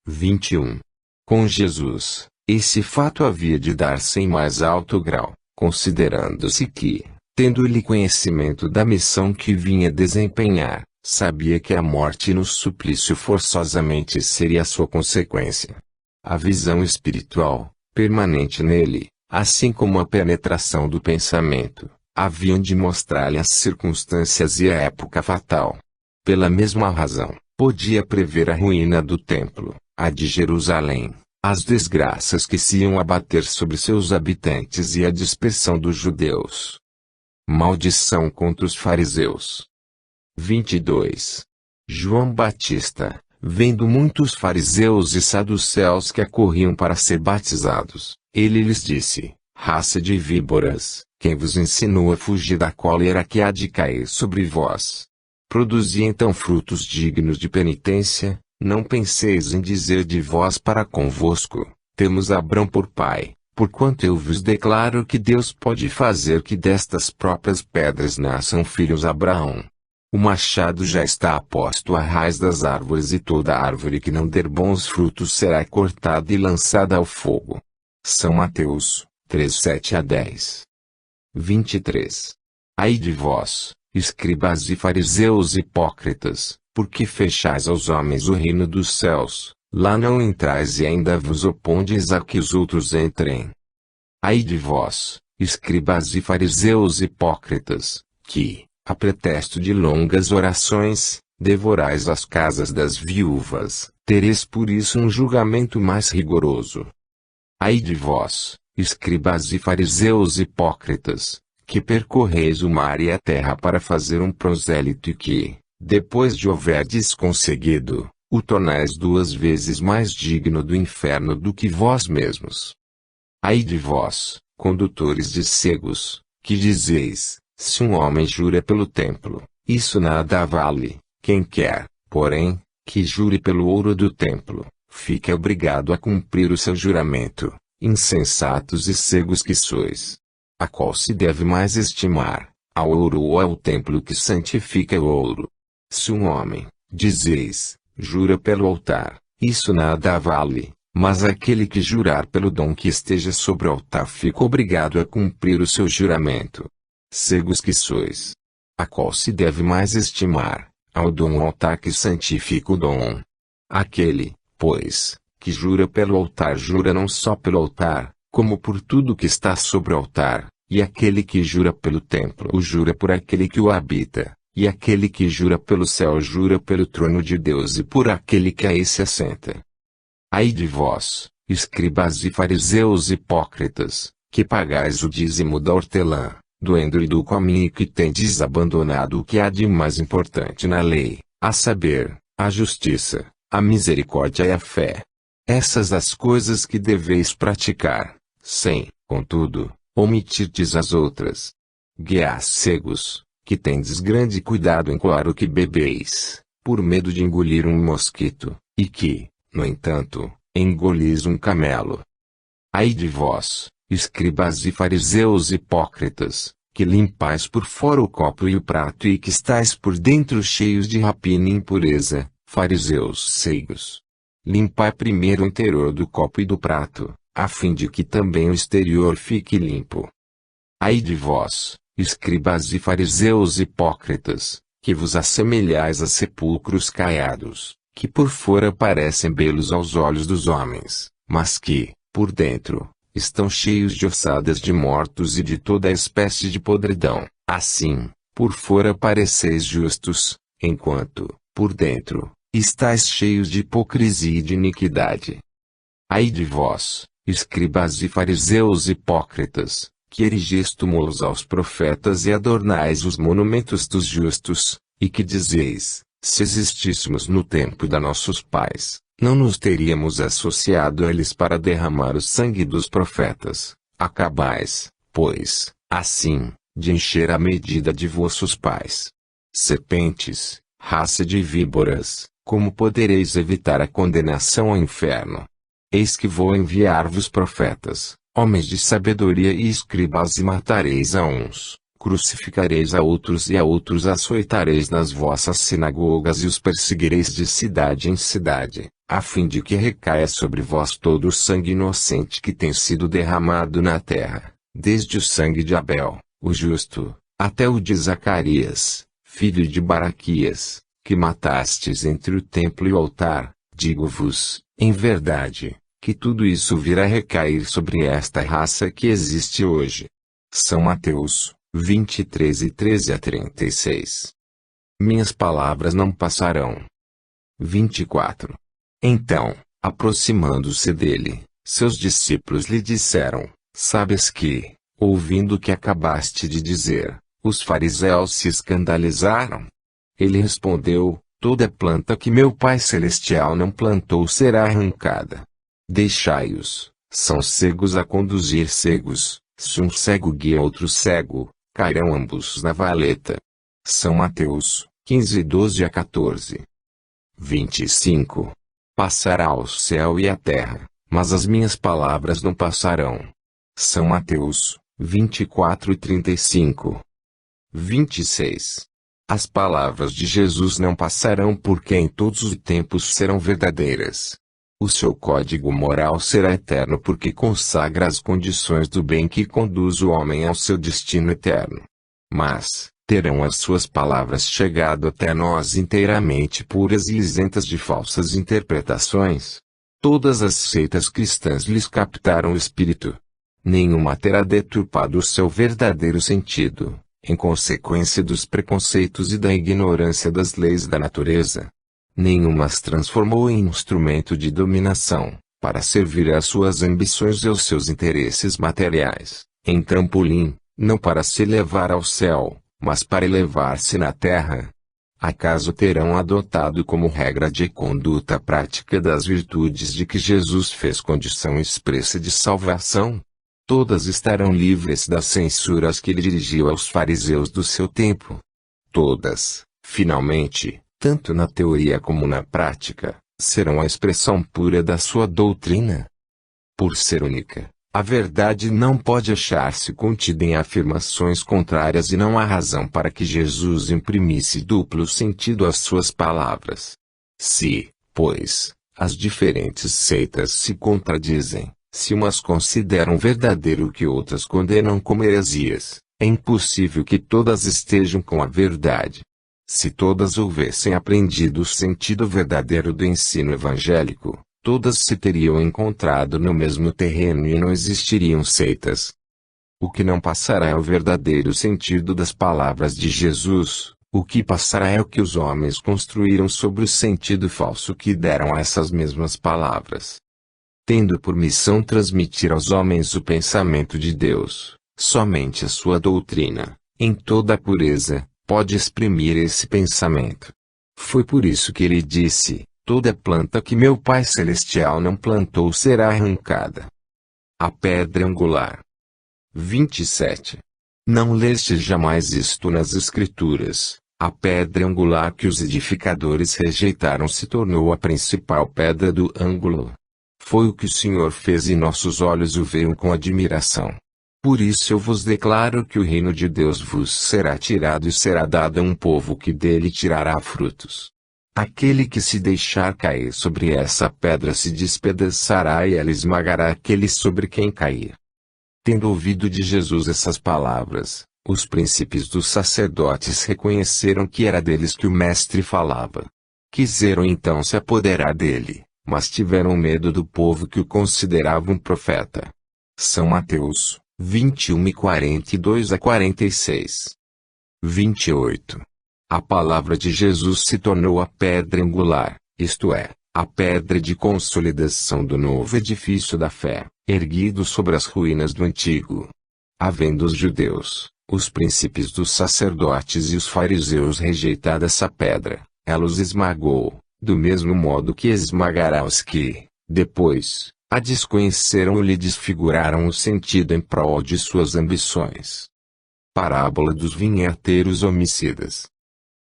21. Com Jesus, esse fato havia de dar-se em mais alto grau, considerando-se que, tendo-lhe conhecimento da missão que vinha desempenhar, sabia que a morte no suplício forçosamente seria a sua consequência. A visão espiritual, permanente nele, assim como a penetração do pensamento, haviam de mostrar-lhe as circunstâncias e a época fatal. Pela mesma razão, podia prever a ruína do templo, a de Jerusalém, as desgraças que se iam abater sobre seus habitantes e a dispersão dos judeus. Maldição contra os fariseus. 22. João Batista, vendo muitos fariseus e saduceus que acorriam para ser batizados, ele lhes disse: raça de víboras, quem vos ensinou a fugir da cólera que há de cair sobre vós? Produzi então frutos dignos de penitência, não penseis em dizer de vós para convosco: temos Abrão por pai, porquanto eu vos declaro que Deus pode fazer que destas próprias pedras nasçam filhos a Abraão. O machado já está aposto à raiz das árvores e toda árvore que não der bons frutos será cortada e lançada ao fogo. São Mateus 3:7-10. 23. Ai de vós, escribas e fariseus hipócritas, porque fechais aos homens o reino dos céus, lá não entrais e ainda vos opondes a que os outros entrem. Ai de vós, escribas e fariseus hipócritas, que, a pretexto de longas orações, devorais as casas das viúvas, tereis por isso um julgamento mais rigoroso. Ai de vós, escribas e fariseus hipócritas, que percorreis o mar e a terra para fazer um prosélito e que, depois de houverdes conseguido, o tornais 2 vezes mais digno do inferno do que vós mesmos. Ai de vós, condutores de cegos, que dizeis: se um homem jura pelo templo, isso nada vale. Quem quer, porém, que jure pelo ouro do templo, fique obrigado a cumprir o seu juramento. Insensatos e cegos que sois! A qual se deve mais estimar, ao ouro ou ao templo que santifica o ouro? Se um homem, dizeis, jura pelo altar, isso nada vale, mas aquele que jurar pelo dom que esteja sobre o altar fica obrigado a cumprir o seu juramento. Cegos que sois! A qual se deve mais estimar, ao dom ou altar que santifica o dom? Aquele, pois, que jura pelo altar jura não só pelo altar, como por tudo que está sobre o altar, e aquele que jura pelo templo o jura por aquele que o habita, e aquele que jura pelo céu jura pelo trono de Deus e por aquele que aí se assenta. Ai de vós, escribas e fariseus hipócritas, que pagais o dízimo da hortelã, do endro e do cominho e que tendes abandonado o que há de mais importante na lei, a saber, a justiça, a misericórdia e a fé. Essas as coisas que deveis praticar, sem, contudo, omitirdes as outras. Guiás cegos, que tendes grande cuidado em coar o que bebeis, por medo de engolir um mosquito, e que, no entanto, engolis um camelo. Ai de vós, escribas e fariseus hipócritas, que limpais por fora o copo e o prato e que estáis por dentro cheios de rapina e impureza, fariseus cegos. Limpai primeiro o interior do copo e do prato, a fim de que também o exterior fique limpo. Ai de vós, escribas e fariseus hipócritas, que vos assemelhais a sepulcros caiados, que por fora parecem belos aos olhos dos homens, mas que, por dentro, estão cheios de ossadas de mortos e de toda espécie de podridão. Assim, por fora pareceis justos, enquanto, por dentro, estáis cheios de hipocrisia e de iniquidade. Ai de vós, escribas e fariseus hipócritas, que erigis túmulos aos profetas e adornais os monumentos dos justos, e que dizeis, se existíssemos no tempo de nossos pais, não nos teríamos associado a eles para derramar o sangue dos profetas. Acabais, pois, assim, de encher a medida de vossos pais. Serpentes, raça de víboras, como podereis evitar a condenação ao inferno? Eis que vou enviar-vos profetas, homens de sabedoria e escribas e matareis a uns, crucificareis a outros e a outros açoitareis nas vossas sinagogas e os perseguireis de cidade em cidade, a fim de que recaia sobre vós todo o sangue inocente que tem sido derramado na terra, desde o sangue de Abel, o justo, até o de Zacarias, filho de Baraquias, que matastes entre o templo e o altar. Digo-vos, em verdade, que tudo isso virá recair sobre esta raça que existe hoje. São Mateus 23 13 a 36. Minhas palavras não passarão. 24. Então, aproximando-se dele, seus discípulos lhe disseram, sabes que, ouvindo o que acabaste de dizer, os fariseus se escandalizaram? Ele respondeu, toda planta que meu Pai Celestial não plantou será arrancada. Deixai-os, são cegos a conduzir cegos, se um cego guia outro cego, cairão ambos na valeta. São Mateus 15 12 a 14. 25. Passará o céu e a terra, mas as minhas palavras não passarão. São Mateus 24 e 35. 26. As palavras de Jesus não passarão porque em todos os tempos serão verdadeiras. O seu código moral será eterno porque consagra as condições do bem que conduz o homem ao seu destino eterno. Mas, terão as suas palavras chegado até nós inteiramente puras e isentas de falsas interpretações? Todas as seitas cristãs lhes captaram o espírito. Nenhuma terá deturpado o seu verdadeiro sentido, em consequência dos preconceitos e da ignorância das leis da natureza. Nenhuma as transformou em instrumento de dominação, para servir às suas ambições e aos seus interesses materiais, em trampolim, não para se elevar ao céu, mas para elevar-se na terra. Acaso terão adotado como regra de conduta a prática das virtudes de que Jesus fez condição expressa de salvação? Todas estarão livres das censuras que ele dirigiu aos fariseus do seu tempo. Todas, finalmente, tanto na teoria como na prática, serão a expressão pura da sua doutrina. Por ser única, a verdade não pode achar-se contida em afirmações contrárias e não há razão para que Jesus imprimisse duplo sentido às suas palavras. Se, pois, as diferentes seitas se contradizem, se umas consideram verdadeiro o que outras condenam como heresias, é impossível que todas estejam com a verdade. Se todas houvessem aprendido o sentido verdadeiro do ensino evangélico, todas se teriam encontrado no mesmo terreno e não existiriam seitas. O que não passará é o verdadeiro sentido das palavras de Jesus, O que passará é o que os homens construíram sobre o sentido falso que deram a essas mesmas palavras. Tendo por missão transmitir aos homens o pensamento de Deus, somente a sua doutrina, em toda a pureza, pode exprimir esse pensamento. Foi por isso que ele disse: toda planta que meu Pai Celestial não plantou será arrancada. A pedra angular. 27. Não lestes jamais isto nas Escrituras: a pedra angular que os edificadores rejeitaram se tornou a principal pedra do ângulo. Foi o que o Senhor fez e nossos olhos o veem com admiração. Por isso eu vos declaro que o reino de Deus vos será tirado e será dado a um povo que dele tirará frutos. Aquele que se deixar cair sobre essa pedra se despedaçará e ela esmagará aquele sobre quem cair. Tendo ouvido de Jesus essas palavras, os príncipes dos sacerdotes reconheceram que era deles que o Mestre falava. Quiseram então se apoderar dele, mas tiveram medo do povo que o considerava um profeta. São Mateus 21:42-46. 28. A palavra de Jesus se tornou a pedra angular, isto é, a pedra de consolidação do novo edifício da fé, erguido sobre as ruínas do antigo. Havendo os judeus, os príncipes dos sacerdotes e os fariseus rejeitado essa pedra, ela os esmagou, do mesmo modo que esmagará os que, depois, a desconheceram ou lhe desfiguraram o sentido em prol de suas ambições. Parábola dos vinhateiros homicidas.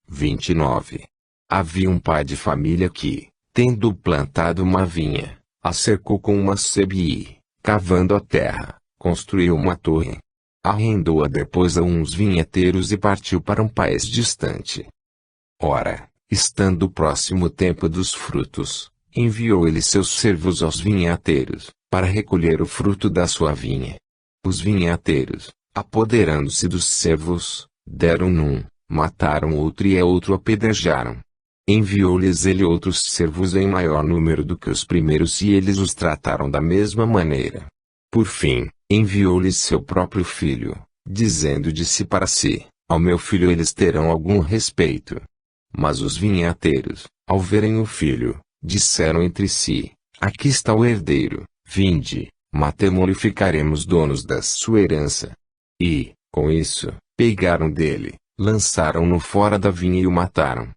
29. Havia um pai de família que, tendo plantado uma vinha, a cercou com uma sebe e, cavando a terra, construiu uma torre. Arrendou-a depois a uns vinhateiros e partiu para um país distante. Ora, estando o próximo tempo dos frutos, enviou ele seus servos aos vinhateiros, para recolher o fruto da sua vinha. Os vinhateiros, apoderando-se dos servos, deram num, mataram outro e a outro apedrejaram. Enviou-lhes ele outros servos em maior número do que os primeiros e eles os trataram da mesma maneira. Por fim, enviou-lhes seu próprio filho, dizendo de si para si: ao meu filho eles terão algum respeito. Mas os vinhateiros, ao verem o filho, disseram entre si: aqui está o herdeiro, vinde, matemo-lo e ficaremos donos da sua herança. E, com isso, pegaram dele, lançaram-no fora da vinha e o mataram.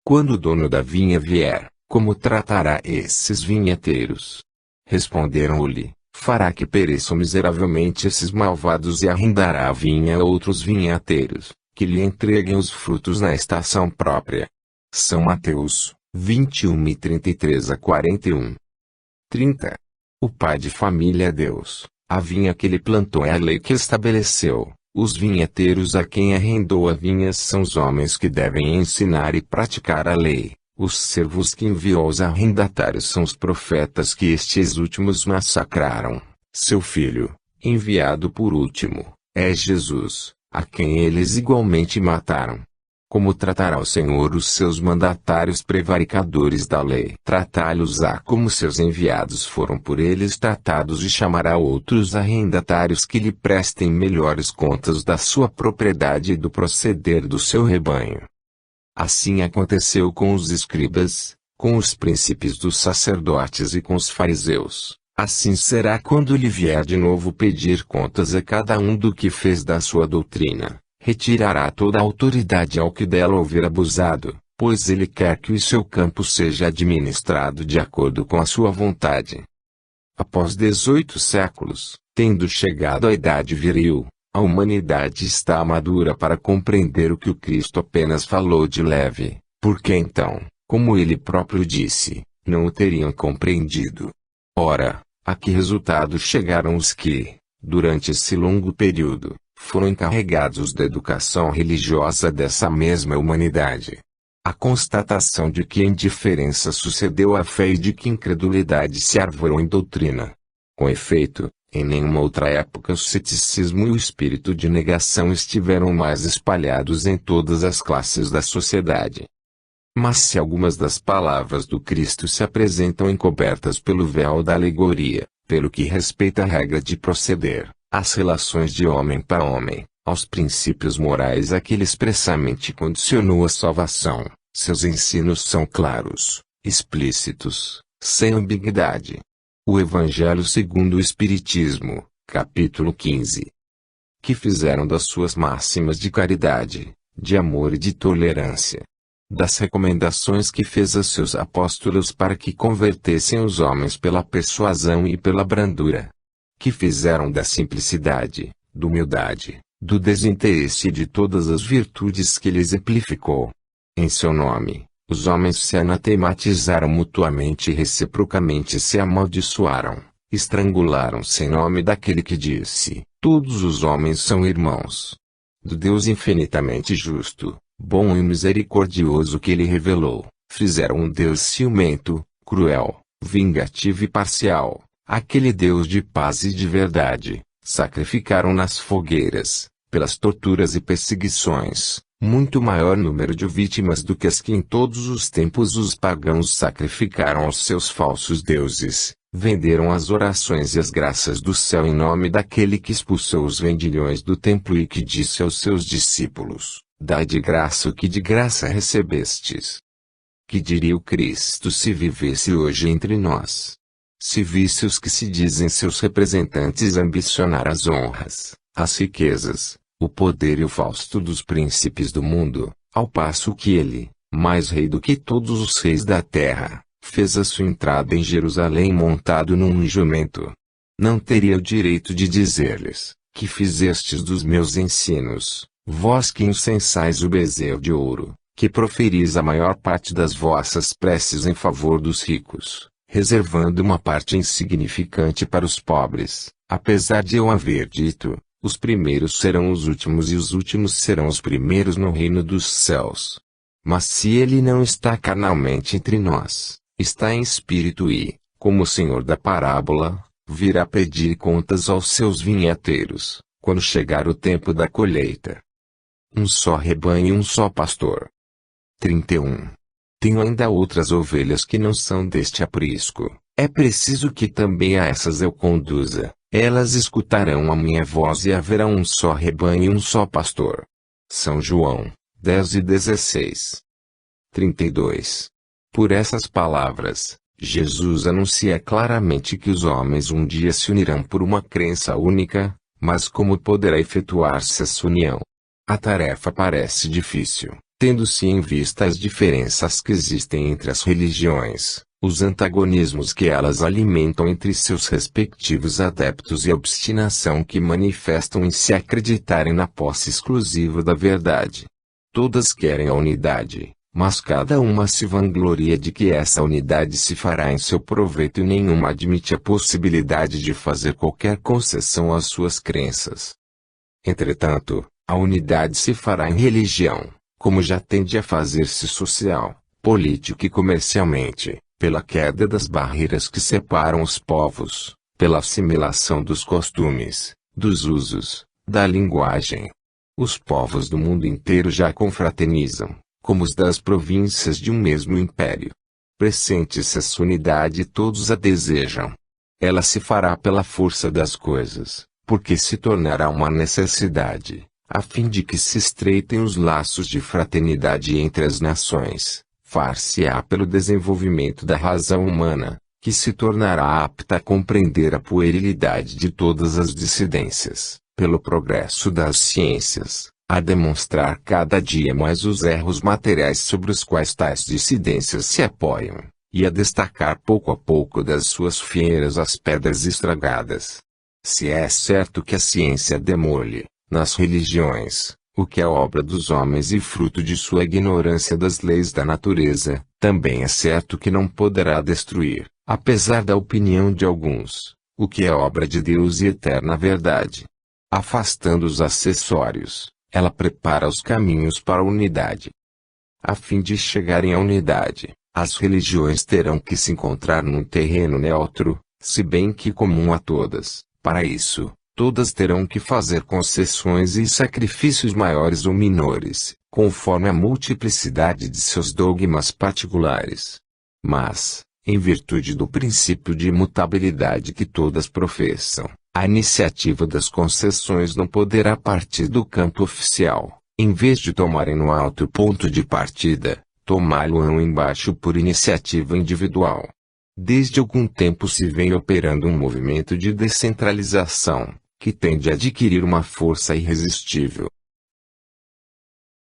Quando o dono da vinha vier, como tratará esses vinhateiros? Responderam-lhe: fará que pereçam miseravelmente esses malvados e arrendará a vinha a outros vinhateiros, que lhe entreguem os frutos na estação própria. São Mateus 21:33-41. 30. O pai de família é Deus, a vinha que ele plantou é a lei que estabeleceu. Os vinhateiros a quem arrendou a vinha são os homens que devem ensinar e praticar a lei. Os servos que enviou aos arrendatários são os profetas que estes últimos massacraram. Seu filho, enviado por último, é Jesus, a quem eles igualmente mataram. Como tratará o Senhor os seus mandatários prevaricadores da lei? Tratá-los-á como seus enviados foram por eles tratados e chamará outros arrendatários que lhe prestem melhores contas da sua propriedade e do proceder do seu rebanho. Assim aconteceu com os escribas, com os príncipes dos sacerdotes e com os fariseus. Assim será quando lhe vier de novo pedir contas a cada um do que fez da sua doutrina. Retirará toda a autoridade ao que dela houver abusado, pois ele quer que o seu campo seja administrado de acordo com a sua vontade. Após 18 séculos, tendo chegado à idade viril, a humanidade está madura para compreender o que o Cristo apenas falou de leve, porque então, como ele próprio disse, não o teriam compreendido. Ora, a que resultado chegaram os que, durante esse longo período, foram encarregados da educação religiosa dessa mesma humanidade? A constatação de que indiferença sucedeu à fé e de que incredulidade se arvorou em doutrina. Com efeito, em nenhuma outra época o ceticismo e o espírito de negação estiveram mais espalhados em todas as classes da sociedade. Mas se algumas das palavras do Cristo se apresentam encobertas pelo véu da alegoria, pelo que respeita à regra de proceder, às relações de homem para homem, aos princípios morais a que ele expressamente condicionou a salvação. Seus ensinos são claros, explícitos, sem ambiguidade. O Evangelho segundo o Espiritismo, capítulo 15. Que fizeram das suas máximas de caridade, de amor e de tolerância. Das recomendações que fez a seus apóstolos para que convertessem os homens pela persuasão e pela brandura. Que fizeram da simplicidade, da humildade, do desinteresse e de todas as virtudes que ele exemplificou. Em seu nome, os homens se anatematizaram mutuamente e reciprocamente se amaldiçoaram, estrangularam-se em nome daquele que disse: todos os homens são irmãos. Do Deus infinitamente justo, bom e misericordioso que ele revelou, fizeram um Deus ciumento, cruel, vingativo e parcial, aquele Deus de paz e de verdade. Sacrificaram nas fogueiras, pelas torturas e perseguições, muito maior número de vítimas do que as que em todos os tempos os pagãos sacrificaram aos seus falsos deuses. Venderam as orações e as graças do céu em nome daquele que expulsou os vendilhões do templo e que disse aos seus discípulos: dai de graça o que de graça recebestes. Que diria o Cristo se vivesse hoje entre nós? Se visse os que se dizem seus representantes ambicionar as honras, as riquezas, o poder e o fausto dos príncipes do mundo, ao passo que ele, mais rei do que todos os reis da terra, fez a sua entrada em Jerusalém montado num jumento. Não teria o direito de dizer-lhes: que fizestes dos meus ensinos, vós que incensais o bezerro de ouro, que proferis a maior parte das vossas preces em favor dos ricos, reservando uma parte insignificante para os pobres, apesar de eu haver dito: os primeiros serão os últimos e os últimos serão os primeiros no reino dos céus. Mas se ele não está carnalmente entre nós, está em espírito e, como o senhor da parábola, virá pedir contas aos seus vinhateiros, quando chegar o tempo da colheita. Um só rebanho e um só pastor. 31. Tenho ainda outras ovelhas que não são deste aprisco. É preciso que também a essas eu conduza. Elas escutarão a minha voz e haverá um só rebanho e um só pastor. São João 10:16. 32. Por essas palavras, Jesus anuncia claramente que os homens um dia se unirão por uma crença única, mas como poderá efetuar-se essa união? A tarefa parece difícil, tendo-se em vista as diferenças que existem entre as religiões, os antagonismos que elas alimentam entre seus respectivos adeptos e a obstinação que manifestam em se acreditarem na posse exclusiva da verdade. Todas querem a unidade, mas cada uma se vangloria de que essa unidade se fará em seu proveito e nenhuma admite a possibilidade de fazer qualquer concessão às suas crenças. Entretanto, a unidade se fará em religião, como já tende a fazer-se social, político e comercialmente, pela queda das barreiras que separam os povos, pela assimilação dos costumes, dos usos, da linguagem. Os povos do mundo inteiro já confraternizam, como os das províncias de um mesmo império. Pressente-se essa unidade e todos a desejam. Ela se fará pela força das coisas, porque se tornará uma necessidade, a fim de que se estreitem os laços de fraternidade entre as nações. Far-se-á pelo desenvolvimento da razão humana, que se tornará apta a compreender a puerilidade de todas as dissidências, pelo progresso das ciências, a demonstrar cada dia mais os erros materiais sobre os quais tais dissidências se apoiam, e a destacar pouco a pouco das suas fieiras as pedras estragadas. Se é certo que a ciência demole, nas religiões, o que é obra dos homens e fruto de sua ignorância das leis da natureza, também é certo que não poderá destruir, apesar da opinião de alguns, o que é obra de Deus e eterna verdade. Afastando os acessórios, ela prepara os caminhos para a unidade. A fim de chegarem à unidade, as religiões terão que se encontrar num terreno neutro, se bem que comum a todas. Para isso, todas terão que fazer concessões e sacrifícios maiores ou menores, conforme a multiplicidade de seus dogmas particulares. Mas, em virtude do princípio de imutabilidade que todas professam, A iniciativa das concessões não poderá partir do campo oficial, em vez de tomarem no alto ponto de partida, tomá-lo embaixo por iniciativa individual. Desde algum tempo se vem operando um movimento de descentralização, que tende a adquirir uma força irresistível.